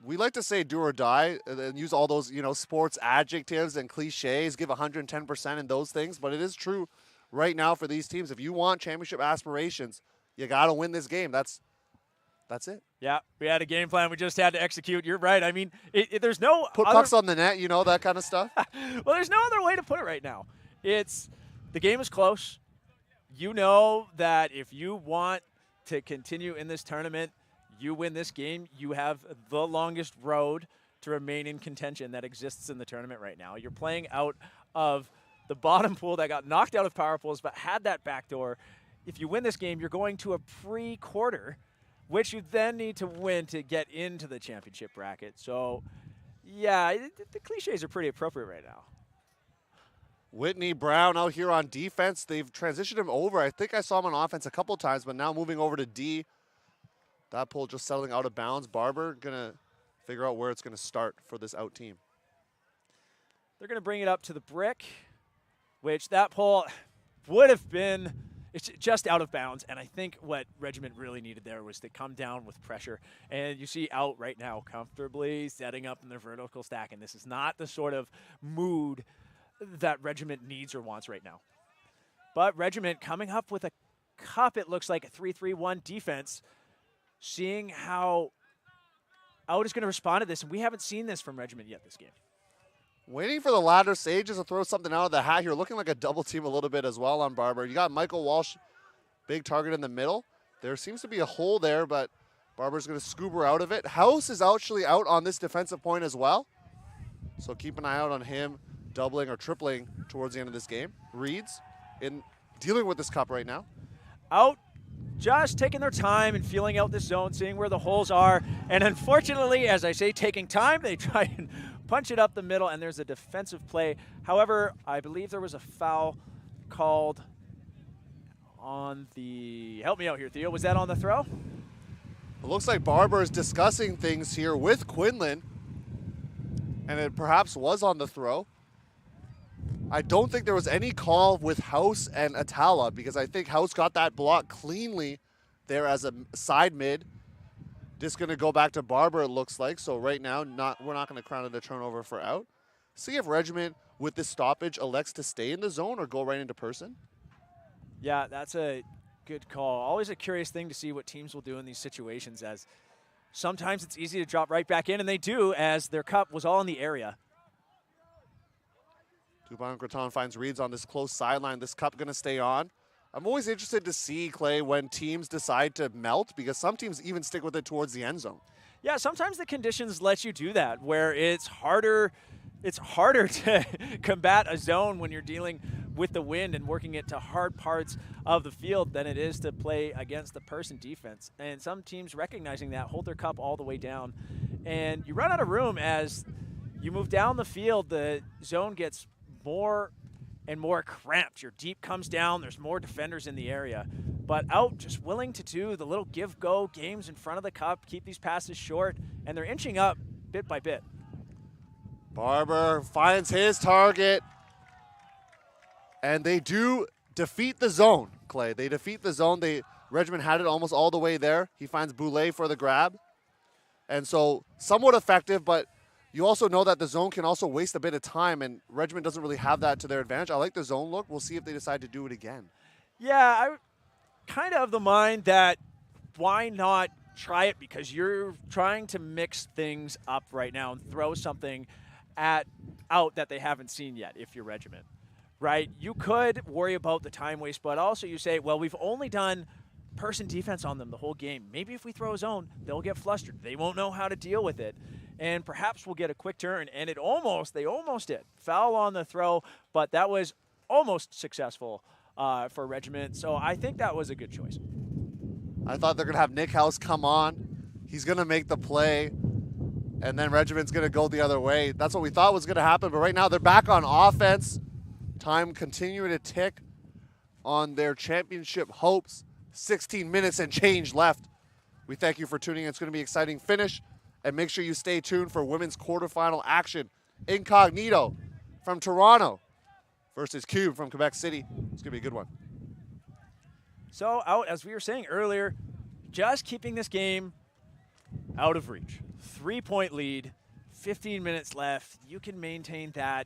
Speaker 1: we like to say do or die and use all those, sports adjectives and cliches, give 110% in those things, but it is true right now for these teams. If you want championship aspirations, you got to win this game. That's it.
Speaker 2: Yeah, we had a game plan. We just had to execute. You're right. I mean, there's no
Speaker 1: Put
Speaker 2: other,
Speaker 1: pucks on the net, that kind of stuff.
Speaker 2: well, there's no other way to put it right now. The game is close. You know that if you want to continue in this tournament, you win this game, you have the longest road to remain in contention that exists in the tournament right now. You're playing out of the bottom pool that got knocked out of power pools but had that backdoor. If you win this game, you're going to a pre-quarter, which you then need to win to get into the championship bracket. So, yeah, the cliches are pretty appropriate right now.
Speaker 1: Whitney Brown out here on defense. They've transitioned him over. I think I saw him on offense a couple times, but now moving over to D. That pull just settling out of bounds. Barber going to figure out where it's going to start for this out team.
Speaker 2: They're going to bring it up to the brick, which that pull would have been it's just out of bounds. And I think what Regiment really needed there was to come down with pressure. And you see out right now comfortably setting up in their vertical stack. And this is not the sort of mood that Regiment needs or wants right now. But Regiment coming up with a cup, it looks like a 3-3-1 defense, seeing how out is going to respond to this. And we haven't seen this from Regiment yet this game.
Speaker 1: Waiting for the ladder Sages to throw something out of the hat here. Looking like a double team a little bit as well on Barber. You got Michael Walsh, big target in the middle. There seems to be a hole there, but Barber's going to scoop her out of it. House is actually out on this defensive point as well. So keep an eye out on him doubling or tripling towards the end of this game. Reeds in dealing with this cup right now.
Speaker 2: Out, just taking their time and feeling out this zone, seeing where the holes are. And unfortunately, as I say, taking time, they try and punch it up the middle, and there's a defensive play. However, I believe there was a foul called on the, help me out here, Theo, was that on the throw?
Speaker 1: It looks like Barber is discussing things here with Quinlan, and it perhaps was on the throw. I don't think there was any call with House and Atala because I think House got that block cleanly there as a side mid. Just going to go back to Barber, it looks like. So right now, we're not going to crown it a turnover for out. See if Regiment, with this stoppage, elects to stay in the zone or go right into person.
Speaker 2: Yeah, that's a good call. Always a curious thing to see what teams will do in these situations, as sometimes it's easy to drop right back in, and they do, as their cup was all in the area.
Speaker 1: Dupont Creton finds Reeds on this close sideline. This cup going to stay on. I'm always interested to see, Clay, when teams decide to melt, because some teams even stick with it towards the end zone.
Speaker 2: Yeah, sometimes the conditions let you do that, where it's harder to combat a zone when you're dealing with the wind and working it to hard parts of the field than it is to play against the person defense. And some teams, recognizing that, hold their cup all the way down. And you run out of room as you move down the field. The zone gets more and more cramped. Your deep comes down. There's more defenders in the area. But out, just willing to do the little give-go games in front of the cup, keep these passes short, and they're inching up bit by bit.
Speaker 1: Barber finds his target. And they do defeat the zone, Clay. They defeat the zone. Regiment had it almost all the way there. He finds Boulay for the grab. And so somewhat effective, but you also know that the zone can also waste a bit of time, and Regiment doesn't really have that to their advantage. I like the zone look. We'll see if they decide to do it again.
Speaker 2: Yeah, I'm kind of the mind that why not try it, because you're trying to mix things up right now and throw something out that they haven't seen yet if you're Regiment, right? You could worry about the time waste, but also you say, well, we've only done person defense on them the whole game. Maybe if we throw a zone, they'll get flustered. They won't know how to deal with it. And perhaps we'll get a quick turn. And they almost did. Foul on the throw, but that was almost successful for Regiment. So I think that was a good choice.
Speaker 1: I thought they're going to have Nick House come on. He's going to make the play, and then Regiment's going to go the other way. That's what we thought was going to happen, but right now they're back on offense. Time continuing to tick on their championship hopes. 16 minutes and change left. We thank you for tuning in. It's going to be an exciting finish. And make sure you stay tuned for women's quarterfinal action. Incognito from Toronto versus Cube from Quebec City. It's going to be a good one.
Speaker 2: So out, as we were saying earlier, just keeping this game out of reach. 3-point lead, 15 minutes left. You can maintain that.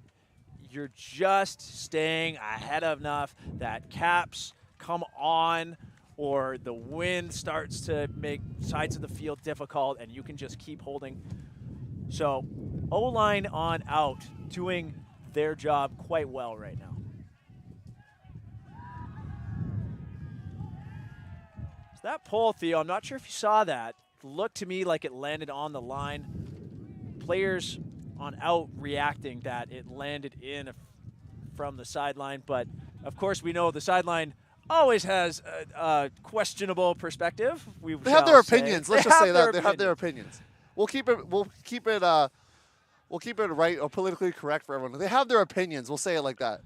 Speaker 2: You're just staying ahead of enough that caps come on or the wind starts to make sides of the field difficult and you can just keep holding. So O-line on out, doing their job quite well right now. So that pull, Theo, I'm not sure if you saw that. Looked to me like it landed on the line. Players on out reacting that it landed in from the sideline, but of course we know the sideline always has a questionable perspective.
Speaker 1: They have their opinions. Let's just say that they have their opinions. We'll keep it right or politically correct for everyone. They have their opinions. We'll say it like that.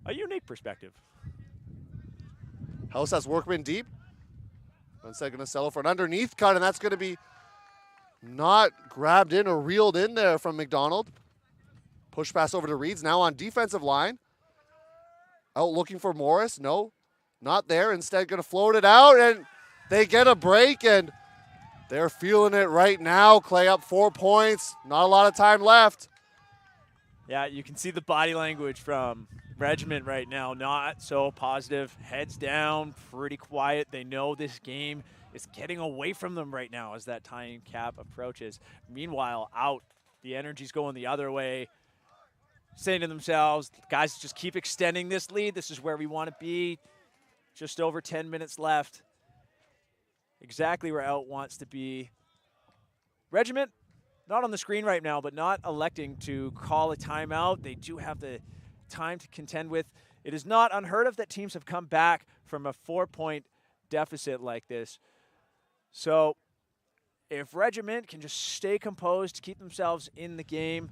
Speaker 2: A unique perspective.
Speaker 1: House has Workman deep. Instead, going to settle for an underneath cut, and that's going to be not grabbed in or reeled in there from McDonald. Push pass over to Reeds, now on defensive line. Out looking for Morris. No, not there. Instead, going to float it out, and they get a break, and they're feeling it right now. Clay up 4 points. Not a lot of time left.
Speaker 2: Yeah, you can see the body language from Regiment right now. Not so positive. Heads down, pretty quiet. They know this game is getting away from them right now as that tying cap approaches. Meanwhile, out, the energy's going the other way. Saying to themselves, guys, just keep extending this lead. This is where we want to be. Just over 10 minutes left. Exactly where out wants to be. Regiment, not on the screen right now, but not electing to call a timeout. They do have the time to contend with. It is not unheard of that teams have come back from a 4-point deficit like this. So if Regiment can just stay composed, keep themselves in the game,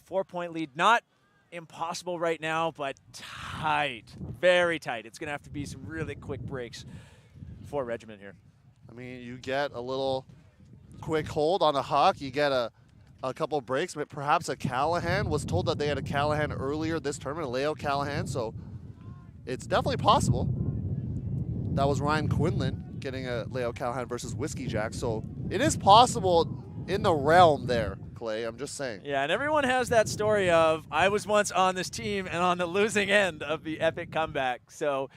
Speaker 2: 4-point lead, not impossible right now, but tight, very tight. It's going to have to be some really quick breaks for Regiment here.
Speaker 1: I mean, you get a little quick hold on a Huck. You get a couple breaks, but perhaps a Callahan. Was told that they had a Callahan earlier this tournament, a Leo Callahan, so it's definitely possible. That was Ryan Quinlan getting a Leo Callahan versus Whiskey Jack, so it is possible in the realm there, Clay. I'm just saying.
Speaker 2: Yeah, and everyone has that story of, I was once on this team and on the losing end of the epic comeback. So,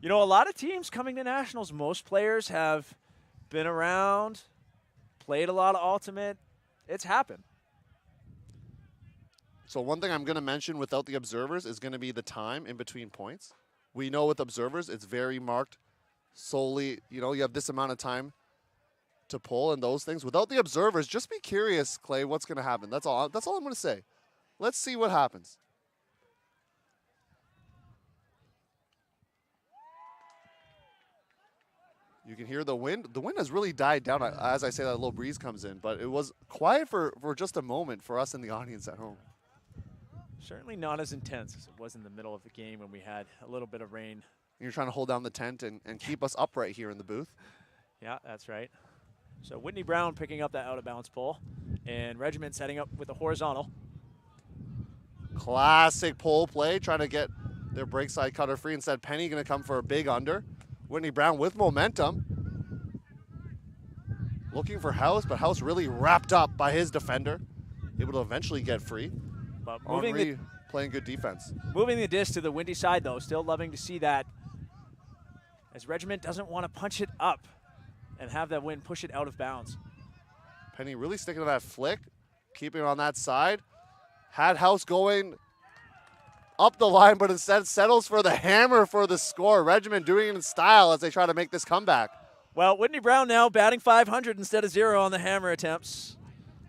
Speaker 2: you know, a lot of teams coming to nationals, most players have been around, played a lot of Ultimate. It's happened.
Speaker 1: So one thing I'm going to mention without the observers is going to be the time in between points. We know with observers, it's very marked solely, you know, you have this amount of time to pull and those things. Without the observers, just be curious, Clay, what's going to happen. That's all I'm going to say. Let's see what happens. You can hear the wind. The wind has really died down as I say that a little breeze comes in, but it was quiet for just a moment for us in the audience at home.
Speaker 2: Certainly not as intense as it was in the middle of the game when we had a little bit of rain.
Speaker 1: You're trying to hold down the tent and keep us upright here in the booth.
Speaker 2: Yeah, that's right. So Whitney Brown picking up that out-of-bounds pull, and Regiment setting up with a horizontal.
Speaker 1: Classic pull play, trying to get their break side cutter free. Instead, Penny going to come for a big under. Whitney Brown with momentum. Looking for House, but House really wrapped up by his defender. Able to eventually get free.
Speaker 2: But
Speaker 1: Henri playing good defense.
Speaker 2: Moving the disc to the windy side, though. Still loving to see that, as Regiment doesn't want to punch it up and have that wind push it out of bounds.
Speaker 1: Penny really sticking to that flick, keeping it on that side. Had House going up the line, but instead settles for the hammer for the score. Regiment doing it in style as they try to make this comeback.
Speaker 2: Well, Whitney Brown now batting .500 instead of 0 on the hammer attempts.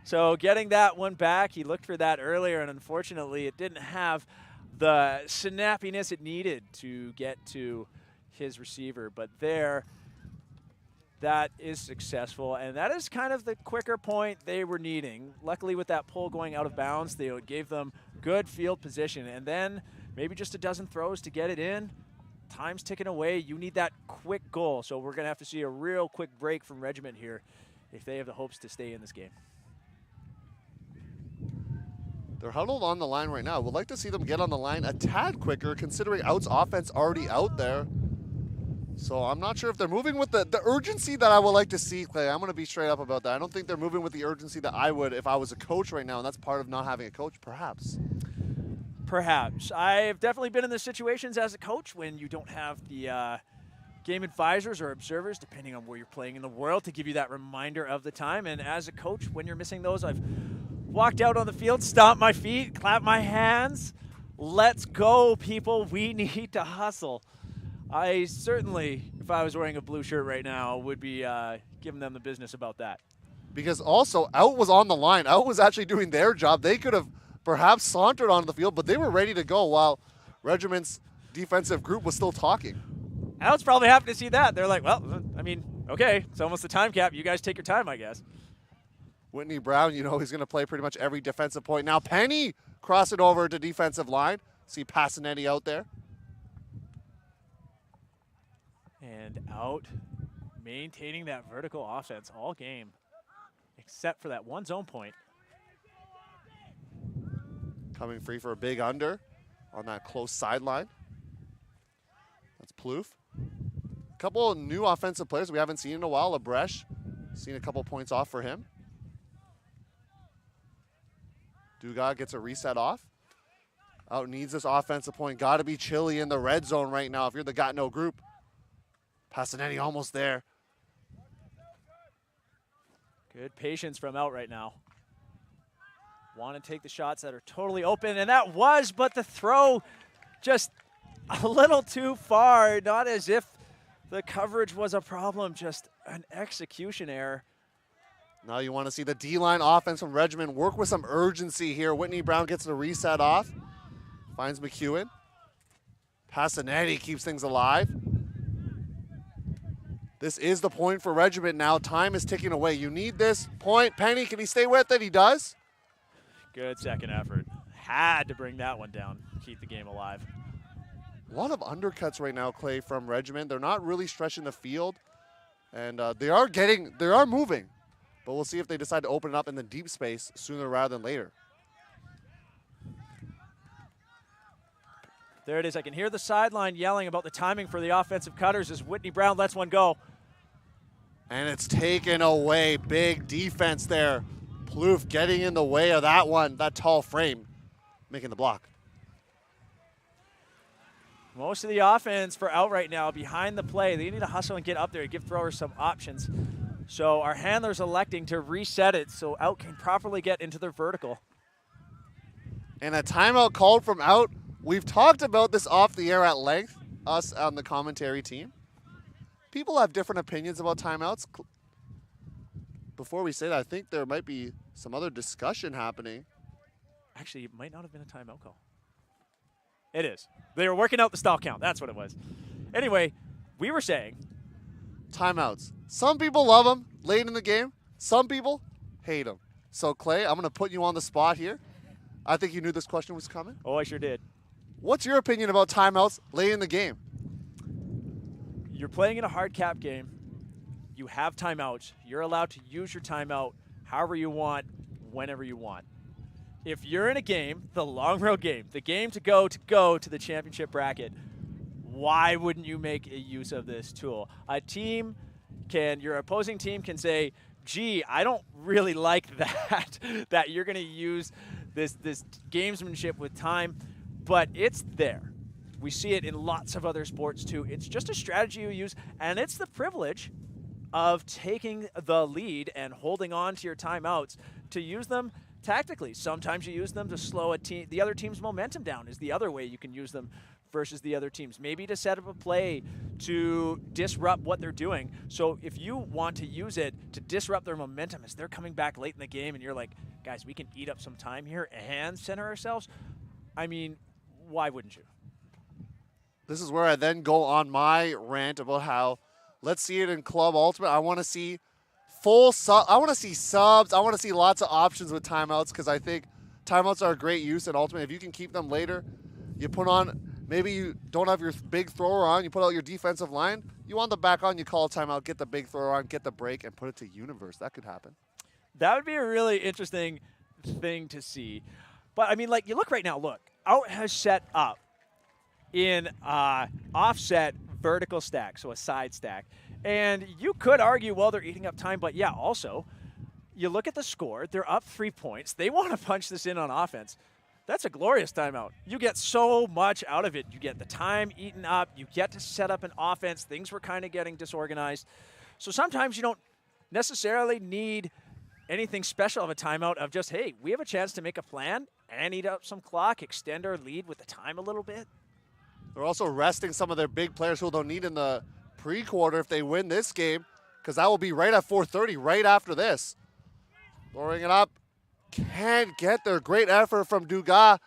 Speaker 2: So getting that one back, he looked for that earlier, and unfortunately it didn't have the snappiness it needed to get to his receiver. But there, that is successful, and that is kind of the quicker point they were needing. Luckily, with that pull going out of bounds, they gave them good field position, and then maybe just a dozen throws to get it in. Time's ticking away. You need that quick goal, so we're going to have to see a real quick break from Regiment here if they have the hopes to stay in this game.
Speaker 1: They're huddled on the line right now. Would like to see them get on the line a tad quicker, considering Out's offense already out there. So I'm not sure if they're moving with the urgency that I would like to see, Clay. I'm going to be straight up about that. I don't think they're moving with the urgency that I would if I was a coach right now, and that's part of not having a coach, perhaps.
Speaker 2: Perhaps. I've definitely been in the situations as a coach when you don't have the game advisors or observers, depending on where you're playing in the world, to give you that reminder of the time. And as a coach, when you're missing those, I've walked out on the field, stomped my feet, clapped my hands. Let's go, people. We need to hustle. I certainly, if I was wearing a blue shirt right now, would be giving them the business about that.
Speaker 1: Because also, Out was on the line. Out was actually doing their job. They could have perhaps sauntered onto the field, but they were ready to go while Regiment's defensive group was still talking.
Speaker 2: Out's probably happy to see that. They're like, well, I mean, okay, it's almost the time cap. You guys take your time, I guess.
Speaker 1: Whitney Brown, you know, he's going to play pretty much every defensive point. Now Penny crossing over to defensive line. See Passanetti out there.
Speaker 2: And Out maintaining that vertical offense all game, except for that one zone point.
Speaker 1: Coming free for a big under on that close sideline. That's Plouffe. A couple of new offensive players we haven't seen in a while. Lebrecht, seen a couple points off for him. Dugas gets a reset off. Out needs this offensive point. Got to be chilly in the red zone right now if you're the Gatineau group. Passanetti almost there.
Speaker 2: Good patience from Out right now. Want to take the shots that are totally open, and that was, but the throw just a little too far. Not as if the coverage was a problem, just an execution error.
Speaker 1: Now you want to see the D-line offense from Regiment work with some urgency here. Whitney Brown gets the reset off. Finds McEwen. Passanetti keeps things alive. This is the point for Regiment now. Time is ticking away. You need this point. Penny, can he stay with it? He does.
Speaker 2: Good second effort. Had to bring that one down, keep the game alive.
Speaker 1: A lot of undercuts right now, Clay, from Regiment. They're not really stretching the field, and they are moving. But we'll see if they decide to open it up in the deep space sooner rather than later.
Speaker 2: There it is. I can hear the sideline yelling about the timing for the offensive cutters as Whitney Brown lets one go.
Speaker 1: And it's taken away. Big defense there. Plouffe getting in the way of that one, that tall frame, making the block.
Speaker 2: Most of the offense for Out right now behind the play. They need to hustle and get up there and give throwers some options. So our handler's electing to reset it so Out can properly get into their vertical.
Speaker 1: And a timeout called from Out. We've talked about this off the air at length, us on the commentary team. People have different opinions about timeouts. Before we say that, I think there might be some other discussion happening.
Speaker 2: Actually, it might not have been a timeout call. It is. They were working out the stall count. That's what it was. Anyway, we were saying
Speaker 1: timeouts. Some people love them late in the game. Some people hate them. So, Clay, I'm going to put you on the spot here. I think you knew this question was coming.
Speaker 2: Oh, I sure did.
Speaker 1: What's your opinion about timeouts late in the game?
Speaker 2: You're playing in a hard cap game. You have timeouts. You're allowed to use your timeout however you want, whenever you want. If you're in a game, the long road game, the game to go to the championship bracket, why wouldn't you make a use of this tool? Your opposing team can say, gee, I don't really like that, that you're going to use this gamesmanship with time, but it's there. We see it in lots of other sports too. It's just a strategy you use, and it's the privilege of taking the lead and holding on to your timeouts to use them tactically. Sometimes you use them to slow the other team's momentum down is the other way you can use them versus the other teams. Maybe to set up a play to disrupt what they're doing. So if you want to use it to disrupt their momentum as they're coming back late in the game and you're like, guys, we can eat up some time here and center ourselves, I mean, why wouldn't you?
Speaker 1: This is where I then go on my rant about how let's see it in Club Ultimate. I want to see I want to see subs. I want to see lots of options with timeouts because I think timeouts are a great use in Ultimate. If you can keep them later, you put on, maybe you don't have your big thrower on, you put out your defensive line, you want the back on, you call a timeout, get the big thrower on, get the break, and put it to Universe. That could happen.
Speaker 2: That would be a really interesting thing to see. But, I mean, like, you look right now, look. Out has set up in offset vertical stack, so a side stack. And you could argue, well, they're eating up time, but yeah, also, you look at the score, they're up 3 points. They want to punch this in on offense. That's a glorious timeout. You get so much out of it. You get the time eaten up. You get to set up an offense. Things were kind of getting disorganized. So sometimes you don't necessarily need anything special of a timeout of just, hey, we have a chance to make a plan and eat up some clock, extend our lead with the time a little bit.
Speaker 1: They're also resting some of their big players who they'll need in the pre-quarter if they win this game, because that will be right at 4:30, right after this. Throwing it up. Can't get there. Great effort from Dugas.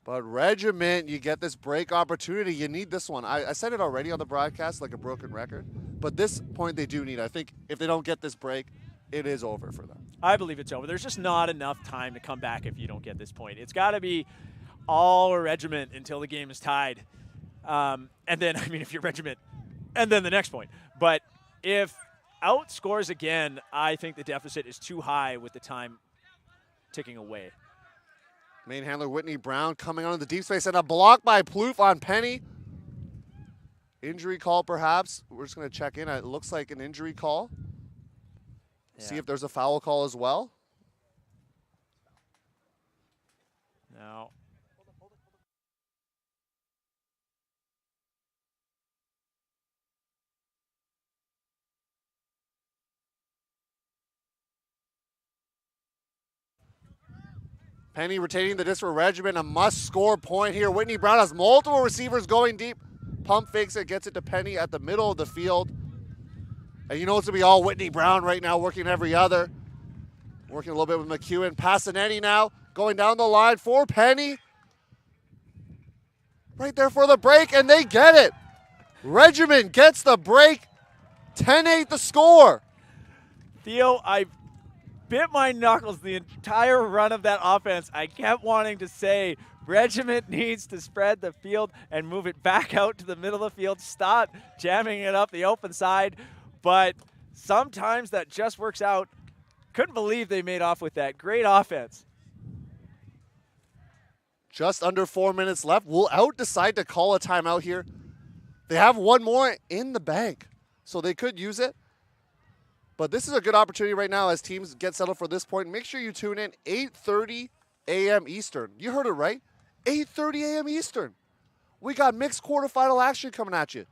Speaker 1: But Regiment, you get this break opportunity. You need this one. I said it already on the broadcast like a broken record. But this point they do need. I think if they don't get this break, it is over for them.
Speaker 2: I believe it's over. There's just not enough time to come back if you don't get this point. It's got to be all Regiment until the game is tied. And then, I mean, if you're Regiment, and then the next point. But if outscores again, I think the deficit is too high with the time ticking away.
Speaker 1: Main handler Whitney Brown coming onto the deep space and a block by Plouffe on Penny. Injury call perhaps. We're just going to check in. It looks like an injury call.
Speaker 2: Yeah.
Speaker 1: See if there's a foul call as well.
Speaker 2: No.
Speaker 1: Penny retaining the disc for Regiment, a must-score point here. Whitney Brown has multiple receivers going deep. Pump fakes it, gets it to Penny at the middle of the field. And you know it's going to be all Whitney Brown right now, working every other. Working a little bit with McEwen. Passanetti now, going down the line for Penny. Right there for the break, and they get it. Regiment gets the break. 10-8 the score.
Speaker 2: Theo, I bit my knuckles the entire run of that offense. I kept wanting to say Regiment needs to spread the field and move it back out to the middle of the field. Stop jamming it up the open side. But sometimes that just works out. Couldn't believe they made off with that. Great offense.
Speaker 1: Just under 4 minutes left. Will Out decide to call a timeout here? They have one more in the bank, so they could use it. But this is a good opportunity right now as teams get settled for this point. Make sure you tune in 8:30 a.m. Eastern. You heard it right. 8:30 a.m. Eastern. We got mixed quarterfinal action coming at you.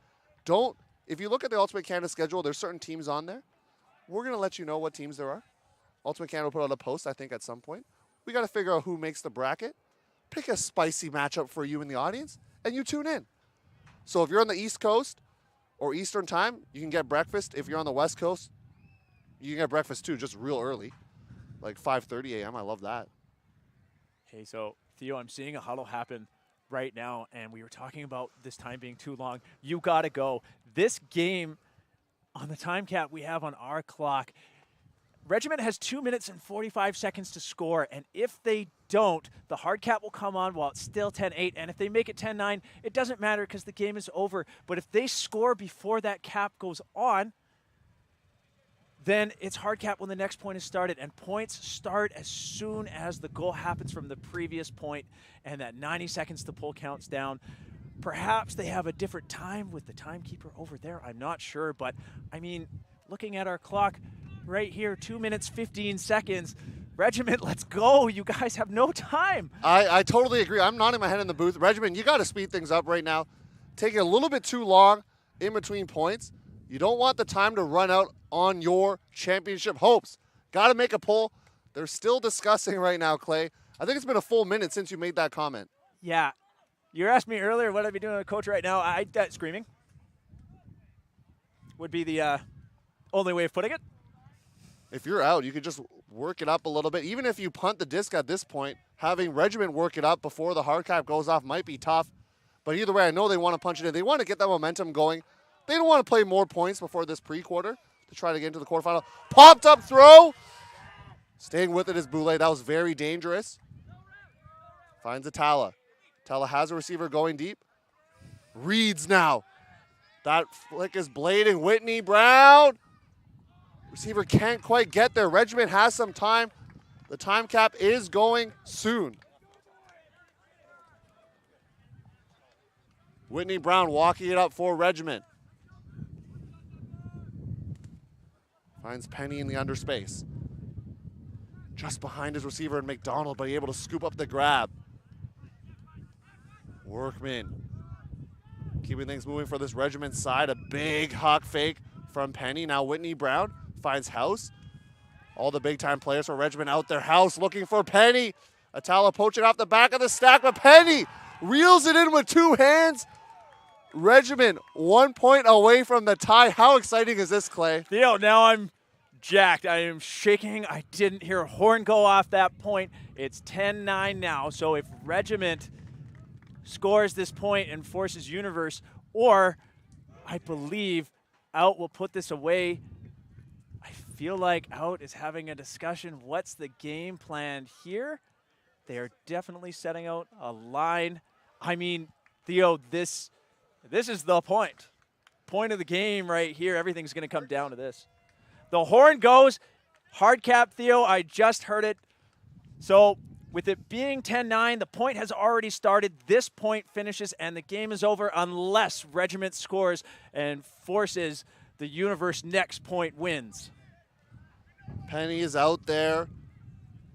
Speaker 1: If you look at the Ultimate Canada schedule, there's certain teams on there. We're going to let you know what teams there are. Ultimate Canada will put out a post, I think, at some point. We got to figure out who makes the bracket. Pick a spicy matchup for you in the audience, and you tune in. So if you're on the East Coast or Eastern time, you can get breakfast. If you're on the West Coast, you can get breakfast too, just real early, like 5:30 a.m. I love that.
Speaker 2: Hey, so Theo, I'm seeing a huddle happen right now, and we were talking about this time being too long. You got to go. This game, on the time cap we have on our clock, Regiment has 2 minutes and 45 seconds to score, and if they don't, the hard cap will come on while it's still 10-8, and if they make it 10-9, it doesn't matter because the game is over. But if they score before that cap goes on, then it's hard cap when the next point is started, and points start as soon as the goal happens from the previous point, and that 90 seconds to pull counts down. Perhaps they have a different time with the timekeeper over there. I'm not sure, but I mean, looking at our clock right here, 2 minutes, 15 seconds. Regiment, let's go. You guys have no time.
Speaker 1: I totally agree. I'm nodding my head in the booth. Regiment, you got to speed things up right now. Taking a little bit too long in between points. You don't want the time to run out on your championship hopes. Got to make a pull. They're still discussing right now, Clay. I think it's been a full minute since you made that comment.
Speaker 2: Yeah. You asked me earlier what I'd be doing as a coach right now. Screaming would be the only way of putting it.
Speaker 1: If you're out, you could just work it up a little bit. Even if you punt the disc at this point, having Regiment work it up before the hard cap goes off might be tough. But either way, I know they want to punch it in. They want to get that momentum going. They don't want to play more points before this pre-quarter to try to get into the quarterfinal. Popped up throw. Staying with it is Boulay. That was very dangerous. Finds Atala. Atala has a receiver going deep. Reads now. That flick is blading. Whitney Brown. Receiver can't quite get there. Regiment has some time. The time cap is going soon. Whitney Brown walking it up for Regiment. Finds Penny in the underspace. just behind his receiver and McDonald, but able to scoop up the grab. Workman keeping things moving for this Regiment side. A big huck fake from Penny. Now Whitney Brown finds House. All the big-time players for Regiment out there. House looking for Penny. Atala poaching off the back of the stack, but Penny reels it in with 2 hands. Regiment 1 point away from the tie. How exciting is this, Clay?
Speaker 2: Theo, now I'm jacked. I am shaking. I didn't hear a horn go off that point. It's 10-9 now, so if Regiment scores this point and forces Universe, or I believe Out will put this away. I feel like Out is having a discussion. What's the game plan here? They are definitely setting out a line. I mean, Theo, this is the point. Point of the game right here. Everything's going to come down to this. The horn goes. Hard cap, Theo. I just heard it. So with it being 10-9, the point has already started. This point finishes, and the game is over unless Regiment scores and forces the Universe next point wins.
Speaker 1: Penny is out there.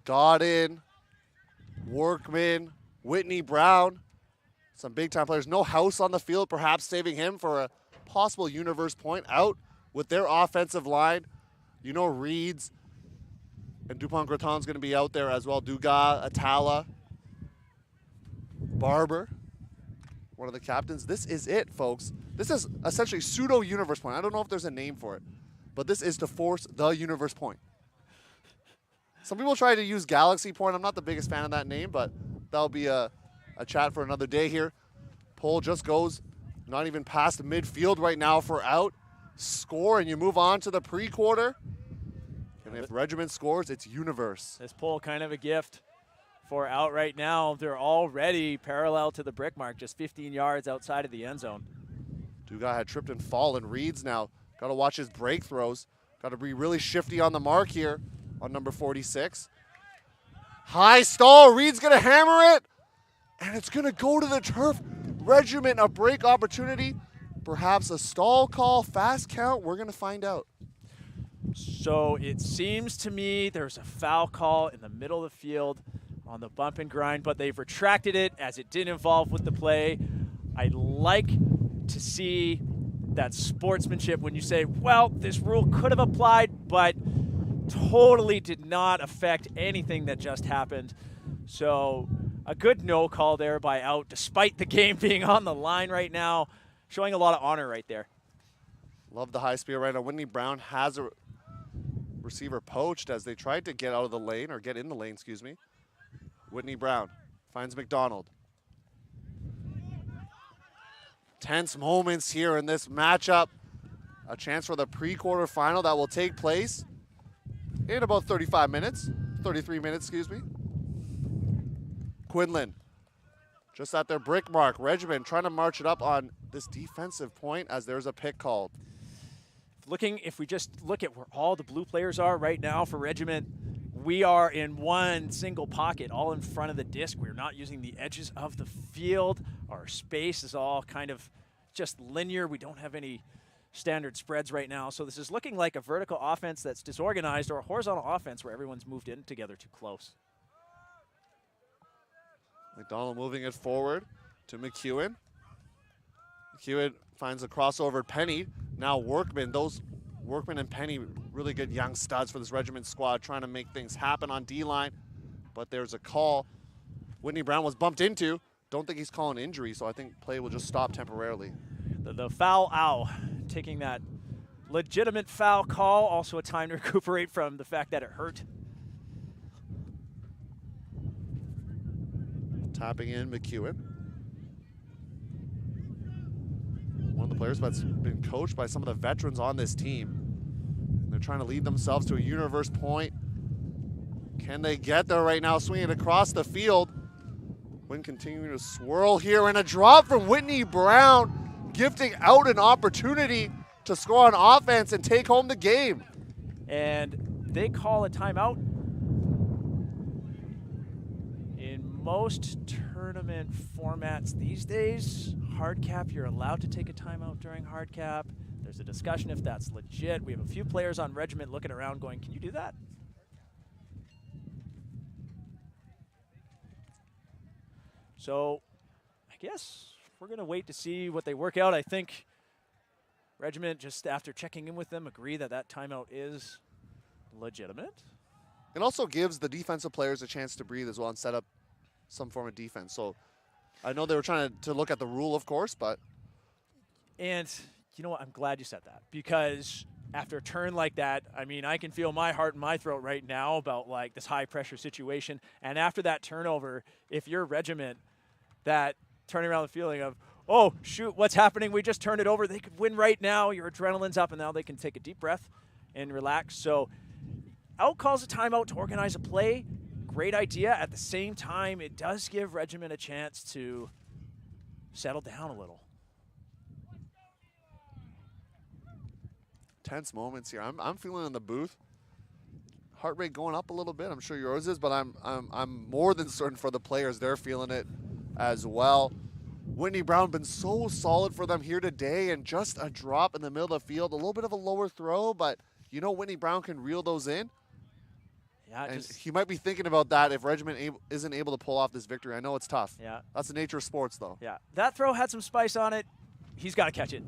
Speaker 1: Godin, Workman, Whitney Brown. Some big-time players. No House on the field, perhaps saving him for a possible Universe point. Out with their offensive line. You know Reeds and Dupont-Graton's going to be out there as well. Dugas, Atala, Barber, one of the captains. This is it, folks. This is essentially pseudo-Universe point. I don't know if there's a name for it, but this is to force the Universe point. Some people try to use Galaxy point. I'm not the biggest fan of that name, but that'll be a chat for another day here. Pole just goes not even past midfield right now for Out. Score, and you move on to the pre-quarter. And if Regiment scores, it's Universe.
Speaker 2: This pole kind of a gift for Out right now. They're already parallel to the brick mark, just 15 yards outside of the end zone.
Speaker 1: Dugas had tripped and fallen. Reeds now got to watch his break throws. Got to be really shifty on the mark here on number 46. High stall. Reed's going to hammer it. And it's going to go to the turf. Regiment, a break opportunity. Perhaps a stall call, fast count. We're going to find out.
Speaker 2: So it seems to me there's a foul call in the middle of the field on the bump and grind, but they've retracted it as it did involve with the play. I'd like to see that sportsmanship when you say, well, this rule could have applied, but totally did not affect anything that just happened. So a good no call there by Out, despite the game being on the line right now. Showing a lot of honor right there.
Speaker 1: Love the high speed right now. Whitney Brown has a receiver poached as they tried to get out of the lane, or get in the lane, excuse me. Whitney Brown finds McDonald. Tense moments here in this matchup. A chance for the pre-quarter final that will take place in about 35 minutes. 33 minutes, excuse me. Quinlan just at their brick mark. Regiment trying to march it up on this defensive point as there's a pick called.
Speaker 2: If we just look at where all the blue players are right now for Regiment, we are in one single pocket, all in front of the disc. We're not using the edges of the field. Our space is all kind of just linear. We don't have any standard spreads right now. So this is looking like a vertical offense that's disorganized, or a horizontal offense where everyone's moved in together too close.
Speaker 1: McDonald moving it forward to McEwen. McEwen finds a crossover. Penny, now Workman. Those Workman and Penny, really good young studs for this Regiment squad, trying to make things happen on D-line. But there's a call. Whitney Brown was bumped into. Don't think he's calling injury, so I think play will just stop temporarily.
Speaker 2: The foul owl, taking that legitimate foul call. Also a time to recuperate from the fact that it hurt.
Speaker 1: Tapping in McEwen. One of the players that's been coached by some of the veterans on this team. They're trying to lead themselves to a Universe point. Can they get there right now? Swinging across the field. Wind continuing to swirl here, and a drop from Whitney Brown, gifting Out an opportunity to score on offense and take home the game.
Speaker 2: And they call a timeout. Most tournament formats these days, hard cap, you're allowed to take a timeout during hard cap. There's a discussion if that's legit. We have a few players on Regiment looking around going, can you do that? So I guess we're going to wait to see what they work out. I think Regiment, just after checking in with them, agree that that timeout is legitimate.
Speaker 1: It also gives the defensive players a chance to breathe as well and set up some form of defense. So I know they were trying to look at the rule, of course, but.
Speaker 2: And you know what? I'm glad you said that, because after a turn like that, I mean, I can feel my heart in my throat right now about like this high pressure situation. And after that turnover, if you're Regiment, that turning around the feeling of, oh, shoot, what's happening? We just turned it over. They could win right now. Your adrenaline's up, and now they can take a deep breath and relax. So out calls a timeout to organize a play. Great idea. At the same time, it does give Regiment a chance to settle down a little.
Speaker 1: Tense moments here. I'm feeling in the booth. Heart rate going up a little bit. I'm sure yours is, but I'm more than certain for the players. They're feeling it as well. Whitney Brown been so solid for them here today, and just a drop in the middle of the field. A little bit of a lower throw, but you know Whitney Brown can reel those in.
Speaker 2: Yeah,
Speaker 1: and he might be thinking about that if Regiment isn't able to pull off this victory. I know it's tough.
Speaker 2: Yeah.
Speaker 1: That's the nature of sports, though.
Speaker 2: Yeah. That throw had some spice on it. He's got to catch it.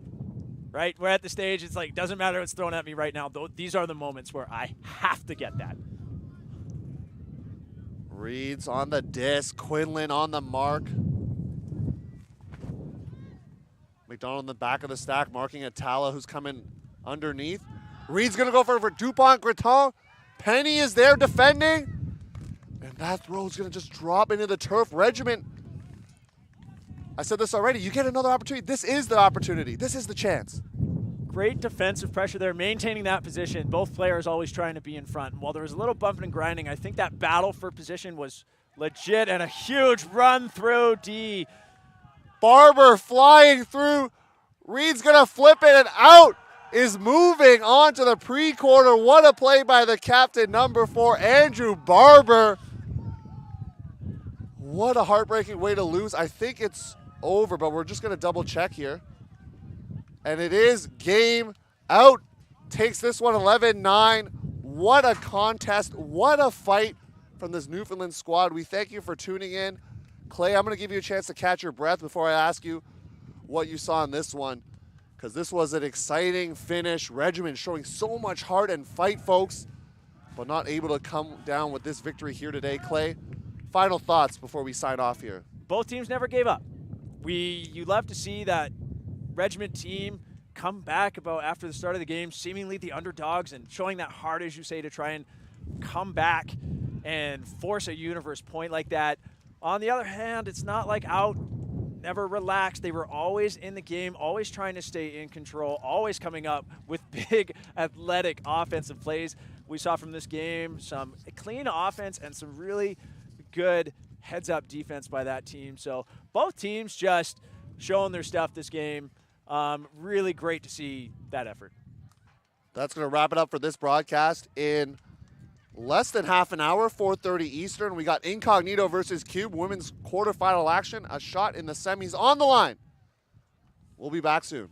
Speaker 2: Right? We're at the stage. It's like, doesn't matter what's thrown at me right now. These are the moments where I have to get that.
Speaker 1: Reeds on the disc. Quinlan on the mark. McDonald in the back of the stack, marking Atala, who's coming underneath. Reed's going to go for Dupont Greton. Penny is there defending. And that throw is going to just drop into the turf. Regiment, I said this already, you get another opportunity. This is the opportunity. This is the chance.
Speaker 2: Great defensive pressure there, maintaining that position. Both players always trying to be in front. And while there was a little bumping and grinding, I think that battle for position was legit, and a huge run through D.
Speaker 1: Barber flying through. Reed's going to flip it, and out is moving on to the pre-quarter. What a play by the captain, number 4, Andrew Barber. What a heartbreaking way to lose. I think it's over, but we're just going to double check here. And it is game out. Takes this one 11-9. What a contest. What a fight from this Newfoundland squad. We thank you for tuning in. Clay, I'm going to give you a chance to catch your breath before I ask you what you saw in this one, because this was an exciting finish. Regiment showing so much heart and fight, folks, but not able to come down with this victory here today. Clay, final thoughts before we sign off here.
Speaker 2: Both teams never gave up. You love to see that Regiment team come back about after the start of the game, seemingly the underdogs, and showing that heart, as you say, to try and come back and force a universe point like that. On the other hand, it's not like out, never relaxed. They were always in the game, always trying to stay in control, always coming up with big athletic offensive plays. We saw from this game some clean offense and some really good heads-up defense by that team. So both teams just showing their stuff this game. Really great to see that effort.
Speaker 1: That's going to wrap it up for this broadcast in less than half an hour, 4:30 Eastern. We got Incognito versus Cube, women's quarterfinal action, a shot in the semis on the line. We'll be back soon.